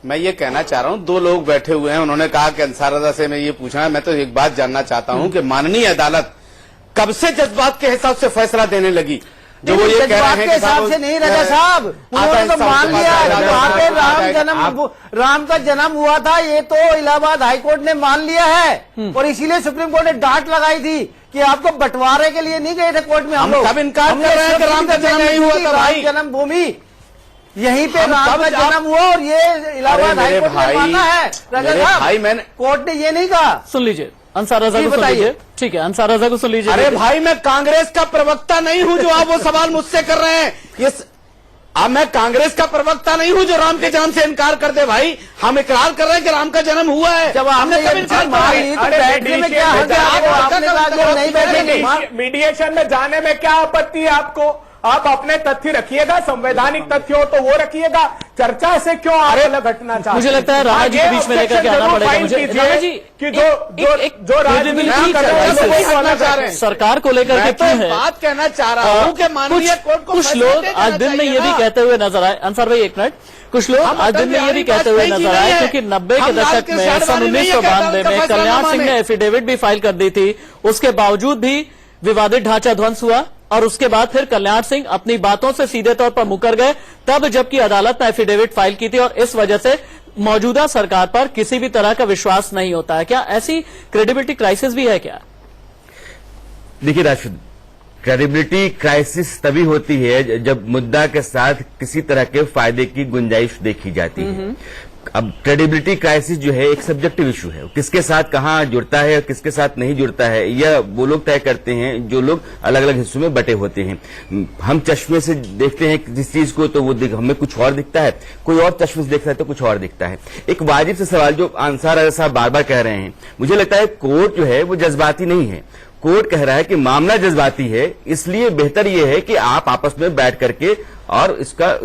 मैं ये कहना चाह रहा हूं, दो लोग बैठे हुए हैं, उन्होंने कहा कि अंसार रजा से मैं ये पूछना है। मैं तो एक बात जानना चाहता हूं कि माननीय अदालत कब से जज्बात के हिसाब से फैसला देने लगी? जो वो ये कह रहे हैं के हिसाब से नहीं रजा साहब, उन्होंने तो मान लिया कि वहां पे राम का जन्म हुआ था, ये तो इलाहाबाद हाईकोर्ट ने मान लिया है और इसीलिए सुप्रीम कोर्ट ने डांट लगाई थी कि आपको बंटवारे के लिए नहीं गए थे कोर्ट में। हम लोग कब इनकार कर रहे हैं कि राम का जन्म नहीं हुआ था भाई? जन्मभूमि यहीं पे राम का जन्म हुआ और ये इलाहाबाद हाईकोर्ट ने माना है रजा साहब, कोर्ट ने ये नहीं कहा। सुन लीजिए अंसार रजा को, सुन लीजिए। ठीक है, अंसार रजा को सुन लीजिए। अरे भाई, मैं कांग्रेस का प्रवक्ता नहीं हूं जो आप वो सवाल मुझसे कर रहे हैं। ये अब मैं कांग्रेस का प्रवक्ता नहीं हूं जो राम के जन्म से इनकार कर दे। भाई, हम इकरार कर रहे हैं कि राम का जन्म हुआ है। जब हमने कब इनकार किया? बैठने में क्या हक है आपको? आपने कहा कि हम नहीं बैठेंगे। मीडिएशन में जाने में क्या आपत्ति है आपको? आप अपने तथ्य रखिएगा, संवैधानिक तथ्य हो तो वो रखिएगा। चर्चा से क्यों आप अलग हटना चाहते हैं? मुझे लगता है राणा जी के बीच में लेकर के आना पड़ेगा मुझे। राणा जी कि जो राजनीति सरकार को लेकर के क्यों है? बात कहना चाह रहा हूं कि माननीय कोर्ट को कुछ लोग आज दिन में ये भी कहते हुए नजर आए, अंसार भाई एक मिनट, कुछ लोग आज दिन में ये भी कहते हुए नजर आए क्योंकि 90 के दशक में सन 1992 में कल्याण सिंह ने एफिडेविट भी फाइल कर दी थी, उसके बावजूद भी विवादित ढांचा ध्वंस हुआ और उसके बाद फिर कल्याण सिंह अपनी बातों से सीधे तौर पर मुकर गए, तब जबकि अदालत ने एफिडेविट फाइल की थी और इस वजह से मौजूदा सरकार पर किसी भी तरह का विश्वास नहीं होता है। क्या ऐसी क्रेडिबिलिटी क्राइसिस भी है क्या? देखिए राशिद, क्रेडिबिलिटी क्राइसिस तभी होती है जब मुद्दा के साथ किसी तरह के फायदे की गुंजाइश देखी जाती है। अब क्रेडिबिलिटी क्राइसिस जो है एक सब्जेक्टिव इशू है, किसके साथ कहां जुड़ता है और किसके साथ नहीं जुड़ता है यह वो लोग तय करते हैं जो लोग अलग अलग हिस्सों में बटे होते हैं। हम चश्मे से देखते हैं जिस चीज को तो वो हमें कुछ और दिखता है, कोई और चश्मे से देखता है तो कुछ और दिखता है। एक वाजिब से सवाल जो अंसार रजा साहब बार बार कह रहे हैं, मुझे लगता है कोर्ट जो है वो जज्बाती नहीं है। कोर्ट कह रहा है कि मामला जज्बाती है, इसलिए बेहतर यह है कि आप आपस में बैठ करके और इसका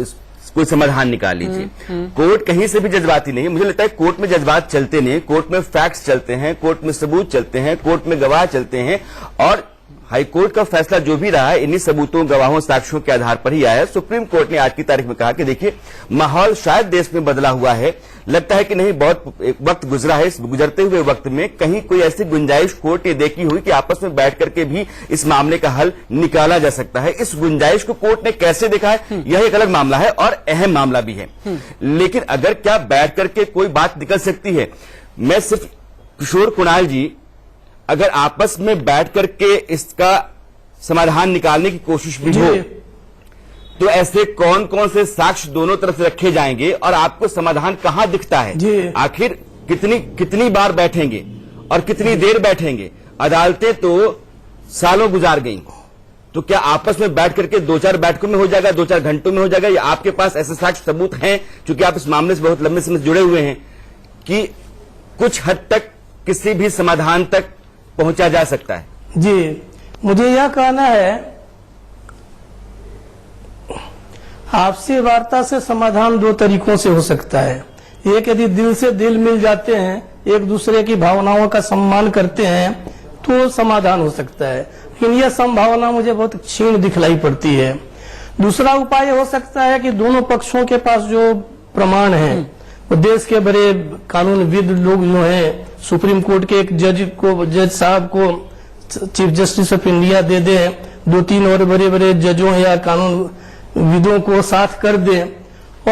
कोई समाधान निकाल लीजिए। कोर्ट कहीं से भी जज्बाती नहीं है। मुझे लगता है कोर्ट में जज्बात चलते नहीं, कोर्ट में फैक्ट्स चलते हैं, कोर्ट में सबूत चलते हैं, कोर्ट में गवाह चलते हैं और हाईकोर्ट का फैसला जो भी रहा है इन्हीं सबूतों, गवाहों, साक्ष्यों के आधार पर ही आया है। सुप्रीम कोर्ट ने आज की तारीख में कहा कि देखिए माहौल शायद देश में बदला हुआ है, लगता है कि नहीं बहुत एक वक्त गुजरा है, इस गुजरते हुए वक्त में कहीं कोई ऐसी गुंजाइश कोर्ट ने देखी हुई कि आपस में बैठ करके भी इस मामले का हल निकाला जा सकता है। इस गुंजाइश को कोर्ट ने कैसे देखा है यह एक अलग मामला है और अहम मामला भी है, लेकिन अगर क्या बैठ करके कोई बात निकल सकती है? मैं सिर्फ किशोर कुणाल जी अगर आपस में बैठ करके इसका समाधान निकालने की कोशिश भी हो तो ऐसे कौन कौन से साक्ष्य दोनों तरफ से रखे जाएंगे और आपको समाधान कहां दिखता है? आखिर कितनी बार बैठेंगे और कितनी देर बैठेंगे? अदालतें तो सालों गुजार गई, तो क्या आपस में बैठ करके 2-4 बैठकों में हो जाएगा, 2-4 घंटों में हो जाएगा, या आपके पास ऐसे साक्ष्य सबूत हैं क्योंकि आप इस मामले से बहुत लंबे समय से जुड़े हुए हैं कि कुछ हद तक किसी भी समाधान तक पहुंचा जा सकता है? जी, मुझे यह कहना है आपसी वार्ता से समाधान दो तरीकों से हो सकता है। एक, यदि दिल से दिल मिल जाते हैं, एक दूसरे की भावनाओं का सम्मान करते हैं तो समाधान हो सकता है, लेकिन यह संभावना मुझे बहुत क्षीण दिखलाई पड़ती है। दूसरा उपाय हो सकता है कि दोनों पक्षों के पास जो प्रमाण हैं वो देश के बड़े कानूनविद लोग जो हैं, सुप्रीम कोर्ट के एक जज साहब को चीफ जस्टिस ऑफ इंडिया दे दें, 2-3 और बड़े बड़े जजों या कानूनविदों को साथ कर दें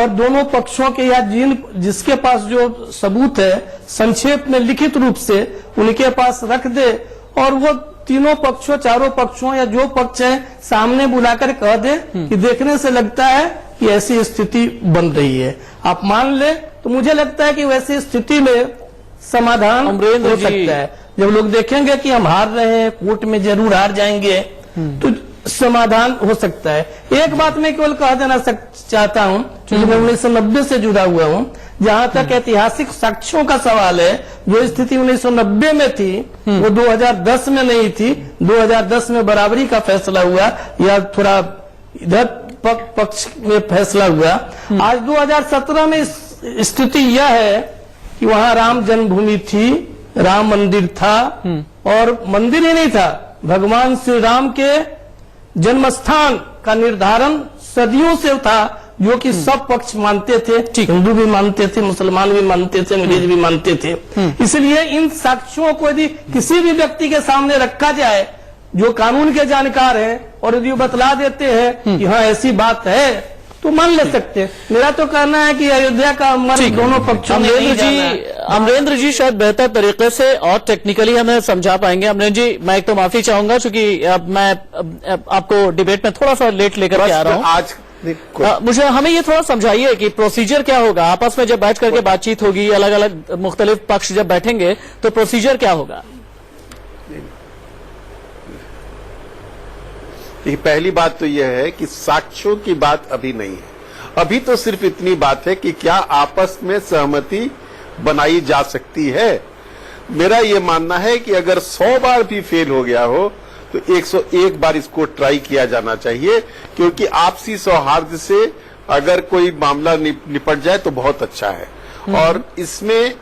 और दोनों पक्षों के या जिसके पास जो सबूत है संक्षेप में लिखित रूप से उनके पास रख दे और वो तीनों पक्षों, चारों पक्षों या जो पक्ष हैं सामने बुलाकर कह दे कि देखने से लगता है कि ऐसी स्थिति बन रही है। आप मान ले तो मुझे लगता है कि वैसी स्थिति में समाधान अमरेंद्र हो जी। सकता है। जब लोग देखेंगे कि हम हार रहे हैं, कोर्ट में जरूर हार जाएंगे, तो समाधान हो सकता है। एक बात मैं केवल कह देना चाहता हूं, क्योंकि मैं 1990 से जुड़ा हुआ हूं, जहां तक ऐतिहासिक साक्ष्यों का सवाल है, जो स्थिति 1990 में थी वो 2010 में नहीं थी। 2010 में बराबरी का फैसला हुआ या थोड़ा इधर पक्ष में फैसला हुआ। आज 2017 में स्थिति यह है कि वहां राम जन्मभूमि थी, राम मंदिर था, और मंदिर ही नहीं था, भगवान श्री राम के जन्मस्थान का निर्धारण सदियों से था, जो कि सब पक्ष मानते थे। हिंदू भी मानते थे, मुसलमान भी मानते थे, अंग्रेज भी मानते थे। इसलिए इन साक्ष्यों को यदि किसी भी व्यक्ति के सामने रखा जाए जो कानून के जानकार हैं, और यदि वो बतला देते हैं कि हाँ ऐसी बात है, तो मान ले सकते हैं। मेरा तो कहना है कि अयोध्या का मन दोनों पक्षों में नहीं जाना है। अमरेंद्र जी शायद बेहतर तरीके से और टेक्निकली हमें समझा पाएंगे। अमरेंद्र जी, मैं एक तो माफी चाहूंगा क्योंकि अब मैं आपको डिबेट में थोड़ा सा लेट लेकर के आ रहा हूं। आज मुझे हमें ये थोड़ा समझाइए कि प्रोसीजर क्या होगा आपस में जब बैठ करके बातचीत होगी, अलग अलग मुख्तलिफ पक्ष जब बैठेंगे तो प्रोसीजर क्या होगा? पहली बात तो यह है कि साक्ष्यों की बात अभी नहीं है। अभी तो सिर्फ इतनी बात है कि क्या आपस में सहमति बनाई जा सकती है। मेरा यह मानना है कि अगर 100 बार भी फेल हो गया हो तो 101 बार इसको ट्राई किया जाना चाहिए, क्योंकि आपसी सौहार्द से अगर कोई मामला निपट जाए तो बहुत अच्छा है। और इसमें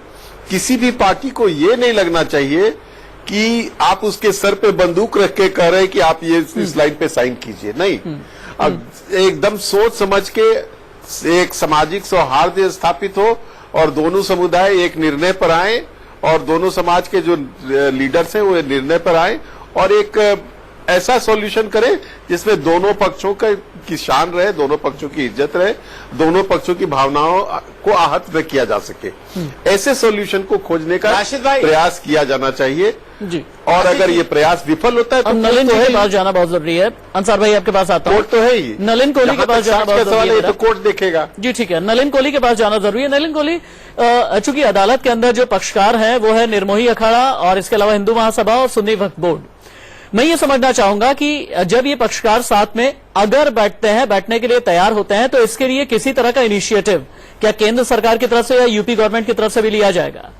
किसी भी पार्टी को ये नहीं लगना चाहिए कि आप उसके सर पे बंदूक रख के कह रहे हैं कि आप ये इस लाइन पे साइन कीजिए। नहीं, अब एकदम सोच समझ के एक सामाजिक सौहार्द स्थापित हो और दोनों समुदाय एक निर्णय पर आए, और दोनों समाज के जो लीडर्स हैं वो निर्णय पर आए और एक ऐसा सॉल्यूशन करें जिसमें दोनों पक्षों की शान रहे, दोनों पक्षों की इज्जत रहे, दोनों पक्षों की भावनाओं को आहत न किया जा सके। ऐसे सॉल्यूशन को खोजने का प्रयास किया जाना चाहिए जी। और अगर ये प्रयास विफल होता है तो नलिन जी के पास जाना बहुत जरूरी है। अंसार भाई आपके पास आता हूं। कोर्ट तो है ही, नलिन कोहली के पास जाना बहुत जरूरी है। तो कोर्ट देखेगा। जी ठीक है, नलिन कोहली के पास जाना जरूरी है। नलिन कोहली, चूंकि अदालत के अंदर जो पक्षकार हैं वो है निर्मोही अखाड़ा और इसके अलावा हिंदू महासभा और सुन्नी वक्फ बोर्ड। मैं ये समझना चाहूंगा कि जब ये पक्षकार साथ में अगर बैठते हैं, बैठने के लिए तैयार होते हैं, तो इसके लिए किसी तरह का इनिशिएटिव क्या केंद्र सरकार की तरफ से या यूपी गवर्नमेंट की तरफ से भी लिया जाएगा?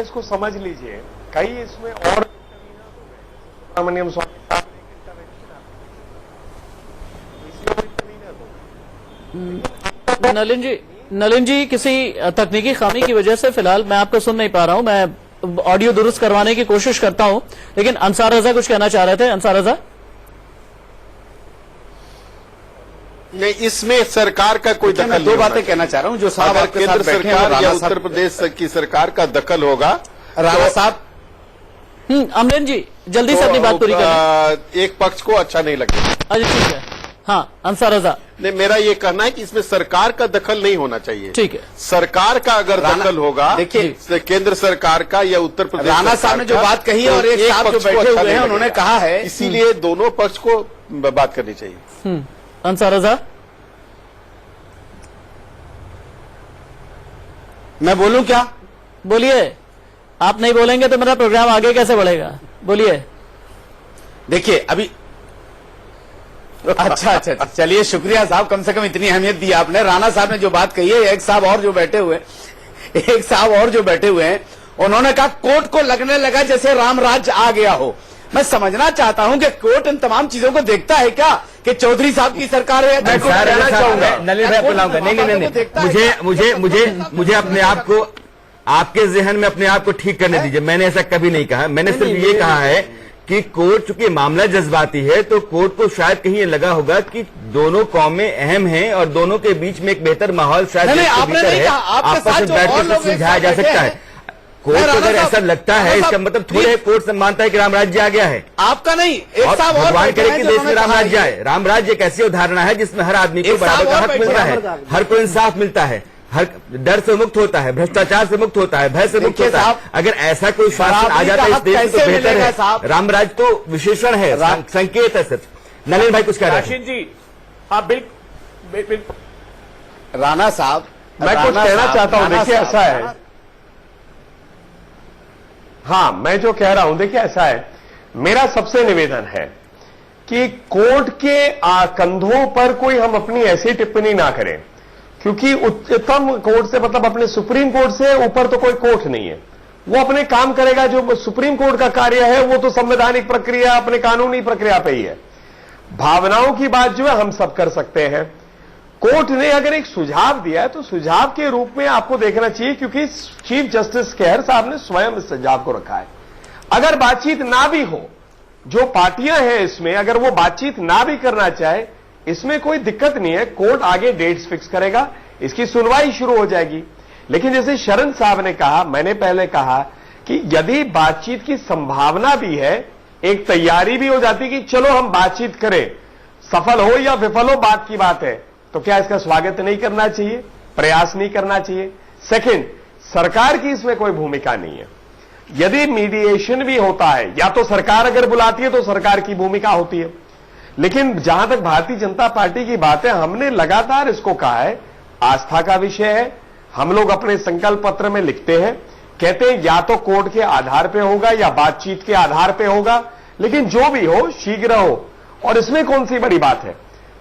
इसको समझ लीजिए, कई इसमें और सुब्रमण्यम स्वामी साहब नलिन जी किसी तकनीकी खामी की वजह से फिलहाल मैं आपको सुन नहीं पा रहा हूं। मैं ऑडियो दुरुस्त करवाने की कोशिश करता हूं, लेकिन अंसार रजा कुछ कहना चाह रहे थे। अंसार रजा, नहीं, इसमें सरकार का कोई दखल नहीं। दो बातें कहना चाह रहा हूं। जो साहब अगर केंद्र सरकार या उत्तर प्रदेश की सरकार का दखल होगा, राणा साहब, अमरेंद्र जी जल्दी से अपनी बात पूरी करें। एक पक्ष को अच्छा नहीं लगेगा। अच्छा ठीक है, हाँ अंसार रजा। नहीं, मेरा ये कहना है कि इसमें सरकार का दखल नहीं होना चाहिए। ठीक है, सरकार का अगर दखल होगा, देखिए केंद्र सरकार का या उत्तर प्रदेश, राणा साहब ने जो बात कही है और एक साहब जो बैठे हुए हैं उन्होंने कहा है, इसीलिए दोनों पक्ष को बात करनी चाहिए। अंसार रजा, मैं बोलूं क्या? बोलिए। आप नहीं बोलेंगे तो मेरा प्रोग्राम आगे कैसे बढ़ेगा? बोलिए। देखिए अभी अच्छा, चलिए शुक्रिया साहब, कम से कम इतनी अहमियत दी आपने। राणा साहब ने जो बात कही है, एक साहब और जो बैठे हुए हैं उन्होंने कहा कोर्ट को लगने लगा जैसे राम राज्य आ गया हो। मैं समझना चाहता हूं कि कोर्ट इन तमाम चीजों को देखता है क्या कि चौधरी साहब की सरकार है। नलिन भाई बुलाऊंगा। नहीं, मुझे अपने आप को, आपके जहन में अपने आप को ठीक करने दीजिए। मैंने ऐसा कभी नहीं कहा। मैंने सिर्फ ये कहा है कि कोर्ट, चूंकि मामला जज्बाती है, तो कोर्ट को शायद कहीं ये लगा होगा कि दोनों कौमें अहम हैं और दोनों के बीच में एक बेहतर माहौल शायद आपस में बैठकर सुलझाया जा सकता है। कोर्ट को अगर ऐसा लगता है, इसका मतलब थोड़े कोर्ट मानता है कि राम राज्य आ गया है। आपका नहीं, एक साहब और भगवान करे कि देश में राम राज्य आए। राम राज्य एक ऐसी अवधारणा है जिसमें हर आदमी को बराबर का हक मिलता है, हर कोई इंसाफ मिलता है, हर डर से मुक्त होता है, भ्रष्टाचार से मुक्त होता है, भय से मुक्त होता है। अगर ऐसा कोई शासन आ जाता है इस देश में तो बेहतर है। राम राज्य तो विशेषण है, संकेत है सिर्फ। नलिन भाई कुछ कह रहे हैं। राशिद जी, हाँ बिल्कुल। राणा साहब, मैं कुछ कहना चाहता हूं। देखिए ऐसा है, हाँ मैं जो कह रहा हूं, देखिए ऐसा है, मेरा सबसे निवेदन है कि कोर्ट के कंधों पर कोई हम अपनी ऐसी टिप्पणी ना करें, क्योंकि उच्चतम कोर्ट से मतलब अपने सुप्रीम कोर्ट से ऊपर तो कोई कोर्ट नहीं है। वो अपने काम करेगा। जो सुप्रीम कोर्ट का कार्य है वो तो संवैधानिक प्रक्रिया, अपने कानूनी प्रक्रिया पे ही है। भावनाओं की बात जो है हम सब कर सकते हैं। कोर्ट ने अगर एक सुझाव दिया है तो सुझाव के रूप में आपको देखना चाहिए, क्योंकि चीफ जस्टिस खेर साहब ने स्वयं इस सुझाव को रखा है। अगर बातचीत ना भी हो, जो पार्टियां हैं इसमें अगर वो बातचीत ना भी करना चाहे, इसमें कोई दिक्कत नहीं है। कोर्ट आगे डेट्स फिक्स करेगा, इसकी सुनवाई शुरू हो जाएगी। लेकिन जैसे शरण साहब ने कहा, मैंने पहले कहा कि यदि बातचीत की संभावना भी है, एक तैयारी भी हो जाती कि चलो हम बातचीत करें, सफल हो या विफल हो बात की बात है, तो क्या इसका स्वागत नहीं करना चाहिए, प्रयास नहीं करना चाहिए? सेकंड, सरकार की इसमें कोई भूमिका नहीं है। यदि मीडिएशन भी होता है, या तो सरकार अगर बुलाती है तो सरकार की भूमिका होती है। लेकिन जहां तक भारतीय जनता पार्टी की बात है, हमने लगातार इसको कहा है, आस्था का विषय है। हम लोग अपने संकल्प पत्र में लिखते हैं, कहते हैं या तो कोर्ट के आधार पे होगा या बातचीत के आधार पे होगा, लेकिन जो भी हो शीघ्र हो। और इसमें कौन सी बड़ी बात है?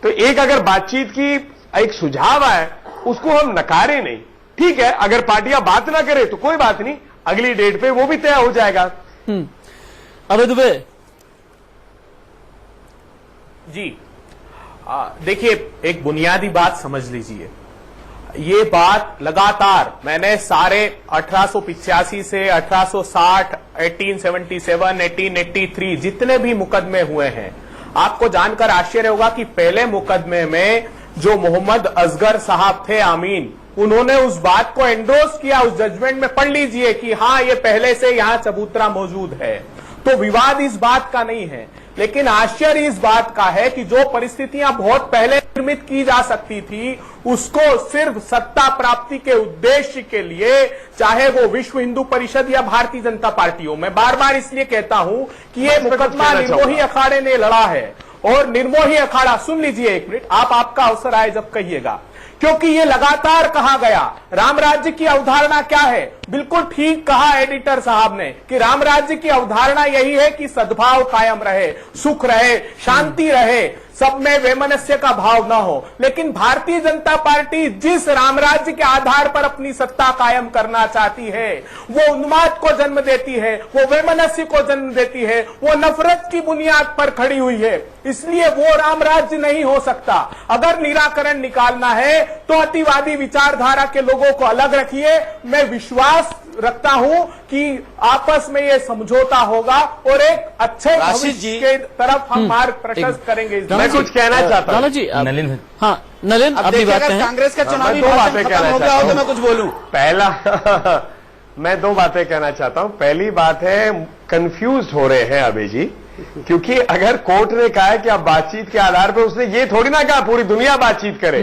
तो एक अगर बातचीत की एक सुझाव आए, उसको हम नकारे नहीं। ठीक है, अगर पार्टियां बात ना करे तो कोई बात नहीं, अगली डेट पे वो भी तय हो जाएगा। अभय दुबे जी, देखिए एक बुनियादी बात समझ लीजिए। ये बात लगातार मैंने सारे 1885 से 1860, 1877, 1883 जितने भी मुकदमे हुए हैं, आपको जानकर आश्चर्य होगा कि पहले मुकदमे में जो मोहम्मद असगर साहब थे आमीन, उन्होंने उस बात को एंडोर्स किया। उस जजमेंट में पढ़ लीजिए कि हाँ ये पहले से यहां चबूतरा मौजूद है। तो विवाद इस बात का नहीं है, लेकिन आश्चर्य इस बात का है कि जो परिस्थितियां बहुत पहले निर्मित की जा सकती थी, उसको सिर्फ सत्ता प्राप्ति के उद्देश्य के लिए, चाहे वो विश्व हिंदू परिषद या भारतीय जनता पार्टी हो, मैं बार बार इसलिए कहता हूं कि ये मुकदमा निर्मोही अखाड़े ने लड़ा है। और निर्मोही अखाड़ा, सुन लीजिए एक मिनट, आपका अवसर आए जब कहिएगा, क्योंकि ये लगातार कहा गया राम राज्य की अवधारणा क्या है। बिल्कुल ठीक कहा एडिटर साहब ने कि राम राज्य की अवधारणा यही है कि सद्भाव कायम रहे, सुख रहे, शांति रहे, सब में वैमनस्य का भाव ना हो। लेकिन भारतीय जनता पार्टी जिस राम राज्य के आधार पर अपनी सत्ता कायम करना चाहती है, वो उन्माद को जन्म देती है, वो वैमनस्य को जन्म देती है, वो नफरत की बुनियाद पर खड़ी हुई है। इसलिए वो राम राज्य नहीं हो सकता। अगर निराकरण निकालना है तो अतिवादी विचारधारा के लोगों को अलग रखिए। मैं विश्वास रखता हूं कि आपस में ये समझौता होगा और एक अच्छे भविष्य के तरफ हम मार्ग प्रशस्त करेंगे। मैं कुछ कहना चाहता हूं। जी नलिन, हाँ नलिन, अपनी बात कहें। कांग्रेस का चुनावी दो भाषण बातें खत्म कहना हो गया हो तो मैं कुछ बोलूं। पहला मैं दो बातें कहना चाहता हूं। पहली बात है, कंफ्यूज हो रहे हैं अभय जी, क्योंकि अगर कोर्ट ने कहा है कि आप बातचीत के आधार पर, उसने ये थोड़ी ना कहा पूरी दुनिया बातचीत करे।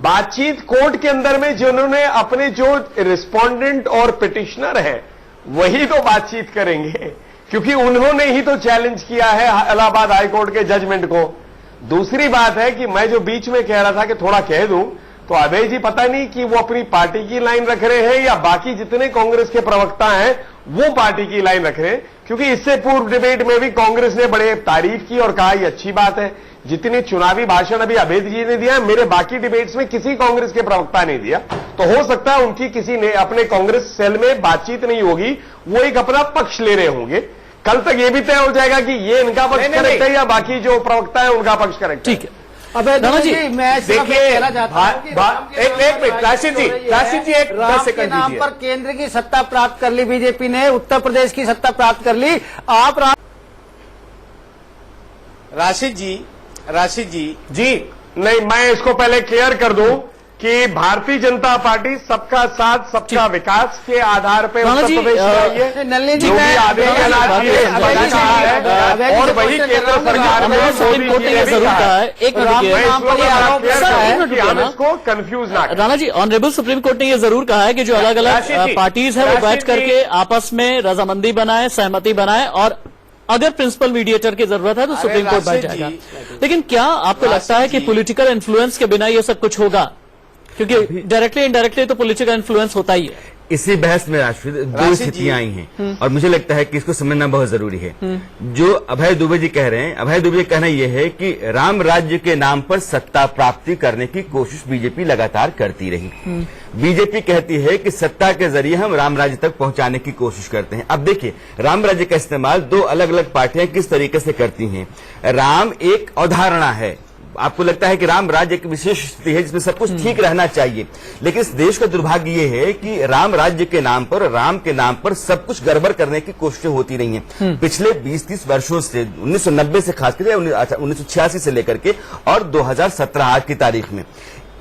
बातचीत कोर्ट के अंदर में जिन्होंने अपने जो रिस्पोंडेंट और पिटिशनर हैं वही तो बातचीत करेंगे, क्योंकि उन्होंने ही तो चैलेंज किया है इलाहाबाद हाईकोर्ट के जजमेंट को। दूसरी बात है कि मैं जो बीच में कह रहा था कि थोड़ा कह दूं, तो अभय जी पता नहीं कि वो अपनी पार्टी की लाइन रख रहे हैं या बाकी जितने कांग्रेस के प्रवक्ता हैं वो पार्टी की लाइन रख रहे हैं, क्योंकि इससे पूर्व डिबेट में भी कांग्रेस ने बड़े तारीफ की और कहा ये अच्छी बात है। जितने चुनावी भाषण अभी अभय जी ने दिया, मेरे बाकी डिबेट्स में किसी कांग्रेस के प्रवक्ता ने दिया। तो हो सकता है उनकी किसी ने अपने कांग्रेस सेल में बातचीत नहीं होगी, वो एक अपना पक्ष ले रहे होंगे। कल तक ये भी तय हो जाएगा कि ये इनका पक्ष करेक्ट है या बाकी जो प्रवक्ता है उनका पक्ष करेक्ट है। ठीक है, अबे जी, मैं देखिए एक मिनट राशिद जी एक 10 सेकंड नाम दीजिए। पर केंद्र की सत्ता प्राप्त कर ली बीजेपी ने, उत्तर प्रदेश की सत्ता प्राप्त कर ली। आप राशिद जी नहीं, मैं इसको पहले क्लियर कर दूं कि भारतीय जनता पार्टी सबका साथ सबका विकास के आधार पर उत्तर प्रदेश में आई है। नलिनी जी, जो भी मैं आदित्यनाथ जी ने वही कहा है और वही केंद्र सरकार ने सुप्रीम कोर्ट ने यह जरूर कहा है। एक हम इसको कंफ्यूज ना करें। Rana ji, honourable supreme court ने यह जरूर कहा है कि जो अलग अलग पार्टीज है वो बैठ करके आपस में रजामंदी बनाए, सहमति बनाए और अगर प्रिंसिपल मीडिएटर की जरूरत है तो सुप्रीम कोर्ट बैठ जाएगा। लेकिन क्या आपको लगता है कि पॉलिटिकल इन्फ्लुएंस के बिना ये सब कुछ होगा? क्योंकि डायरेक्टली इनडायरेक्टली तो पॉलिटिकल इन्फ्लुएंस होता ही है। इसी बहस में राष्ट्रीय दो स्थितियां आई हैं और मुझे लगता है कि इसको समझना बहुत जरूरी है। जो अभय दुबे जी कह रहे हैं, अभय दुबे का कहना यह है कि राम राज्य के नाम पर सत्ता प्राप्ति करने की कोशिश बीजेपी लगातार करती रही। बीजेपी कहती है कि सत्ता के जरिए हम राम राज्य तक पहुंचाने की कोशिश करते हैं। अब देखिए, राम राज्य का इस्तेमाल दो अलग अलग पार्टियां किस तरीके से करती हैं। राम एक अवधारणा है, आपको लगता है कि राम राज्य एक विशेष स्थिति है जिसमें सब कुछ ठीक रहना चाहिए, लेकिन इस देश का दुर्भाग्य ये है कि राम राज्य के नाम पर, राम के नाम पर सब कुछ गड़बड़ करने की कोशिशें होती रही हैं। पिछले 20-30 वर्षों से 1990 से खासकर 1986 से लेकर के और 2017 आज की तारीख में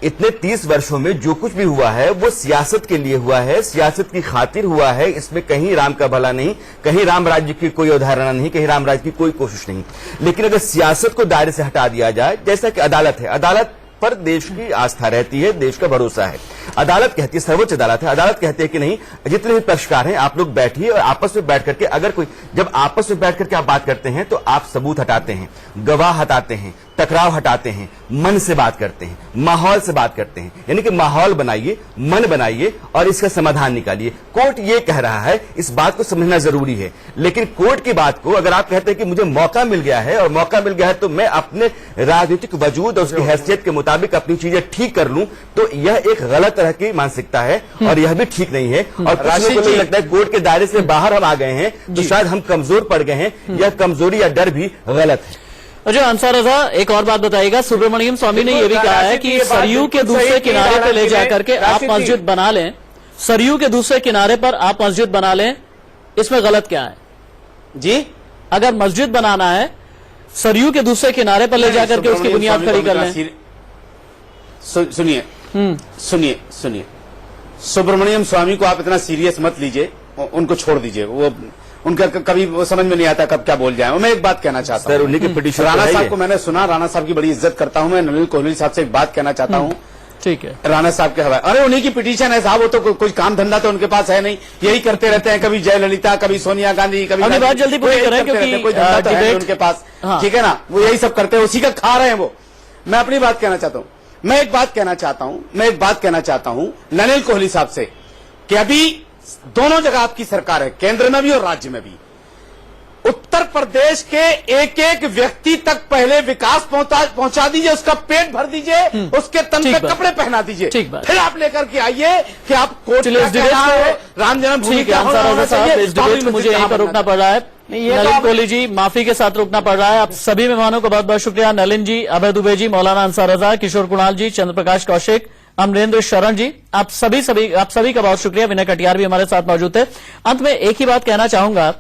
इतने 30 वर्षों में जो कुछ भी हुआ है वो सियासत के लिए हुआ है, सियासत की खातिर हुआ है। इसमें कहीं राम का भला नहीं, कहीं राम राज्य की कोई अवधारणा नहीं, कहीं राम राज्य की कोई कोशिश नहीं। लेकिन अगर सियासत को दायरे से हटा दिया जाए, जैसा कि अदालत है, अदालत पर देश की आस्था रहती है, देश का भरोसा है। अदालत कहती है, सर्वोच्च अदालत है, अदालत कहती है कि नहीं, जितने भी पक्षकार हैं आप लोग बैठिए और आपस में बैठ करके, अगर कोई, जब आपस में बैठ करके आप बात करते हैं तो आप सबूत हटाते हैं, गवाह हटाते हैं, टकराव हटाते हैं, मन से बात करते हैं, माहौल से बात करते हैं। यानी कि माहौल बनाइए, मन बनाइए और इसका समाधान निकालिए। कोर्ट ये कह रहा है, इस बात को समझना जरूरी है। लेकिन कोर्ट की बात को अगर आप कहते हैं कि मुझे मौका मिल गया है और मौका मिल गया है तो मैं अपने राजनीतिक वजूद और उसकी हैसियत के मुताबिक अपनी चीजें ठीक कर लूं, तो यह एक गलत तरह की मानसिकता है और यह भी ठीक नहीं है। और कुछ लोगों को लगता है कोर्ट के दायरे से बाहर हम आ गए हैं तो शायद हम कमजोर पड़ गए हैं। यह कमजोरी या डर भी गलत है। अच्छा अंसार रजा, एक और बात बताइएगा, सुब्रमण्यम स्वामी ने यह भी कहा है कि सरयू के दूसरे किनारे पर ले जाकर के आप मस्जिद बना लें, सरयू के दूसरे किनारे पर आप मस्जिद बना लें, इसमें गलत क्या है जी? अगर मस्जिद बनाना है सरयू के दूसरे किनारे पर ले जाकर के उसकी बुनियाद खड़ी कर लें। सुनिए सुनिए सुनिए, सुब्रमण्यम स्वामी को आप इतना सीरियस मत लीजिए, उनको छोड़ दीजिए। वो उनका कभी वो समझ में नहीं आता कब क्या बोल जाए। मैं एक बात कहना चाहता हूँ, उन्हीं की पिटीशन, राणा साहब को मैंने सुना, राणा साहब की बड़ी इज्जत करता हूँ मैं। नलिन कोहली साहब से एक बात कहना चाहता हूँ, ठीक है, राणा साहब के हवाले। अरे उन्हीं की पिटीशन है साहब, वो तो कोई काम धंधा तो उनके पास है नहीं, यही करते रहते हैं, कभी जयललिता, कभी सोनिया गांधी, कभी बात जल्दी पूरी करें क्योंकि कोई धंधा तो है उनके पास, ठीक है ना, वो यही सब करते हैं, उसी का खा रहे हैं वो। मैं अपनी बात कहना चाहता हूँ, मैं एक बात कहना चाहता हूँ नलिन कोहली साहब से कि अभी दोनों जगह आपकी सरकार है, केंद्र में भी और राज्य में भी। उत्तर प्रदेश के एक एक व्यक्ति तक पहले विकास पहुंचा दीजिए, उसका पेट भर दीजिए, उसके तन पे कपड़े पहना दीजिए, फिर आप लेकर के आइए कि आप कोर्ट राम जन्मभूमि मुझे यहीं पर रुकना पड़ रहा है। नलिन कोहली जी, माफी के साथ रुकना पड़ रहा है। आप सभी मेहमानों को बहुत बहुत शुक्रिया, नलिन जी, अभय दुबे जी, मौलाना अंसार रजा, किशोर कुणाल जी, चंद्रप्रकाश कौशिक, अमरेंद्र शरण जी, आप सभी का बहुत शुक्रिया। विनय कटियार भी हमारे साथ मौजूद थे। अंत में एक ही बात कहना चाहूंगा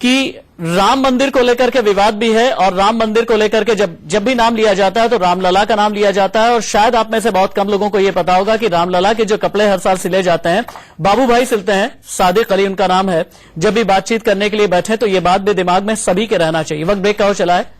कि राम मंदिर को लेकर के विवाद भी है और राम मंदिर को लेकर के जब भी नाम लिया जाता है तो रामलला का नाम लिया जाता है। और शायद आप में से बहुत कम लोगों को यह पता होगा कि रामलला के जो कपड़े हर साल सिले जाते हैं बाबू भाई सिलते हैं, सादिक अली उनका नाम है। जब भी बातचीत करने के लिए बैठे तो ये बात भी दिमाग में सभी के रहना चाहिए। वक्त ब्रेक का हो चला है।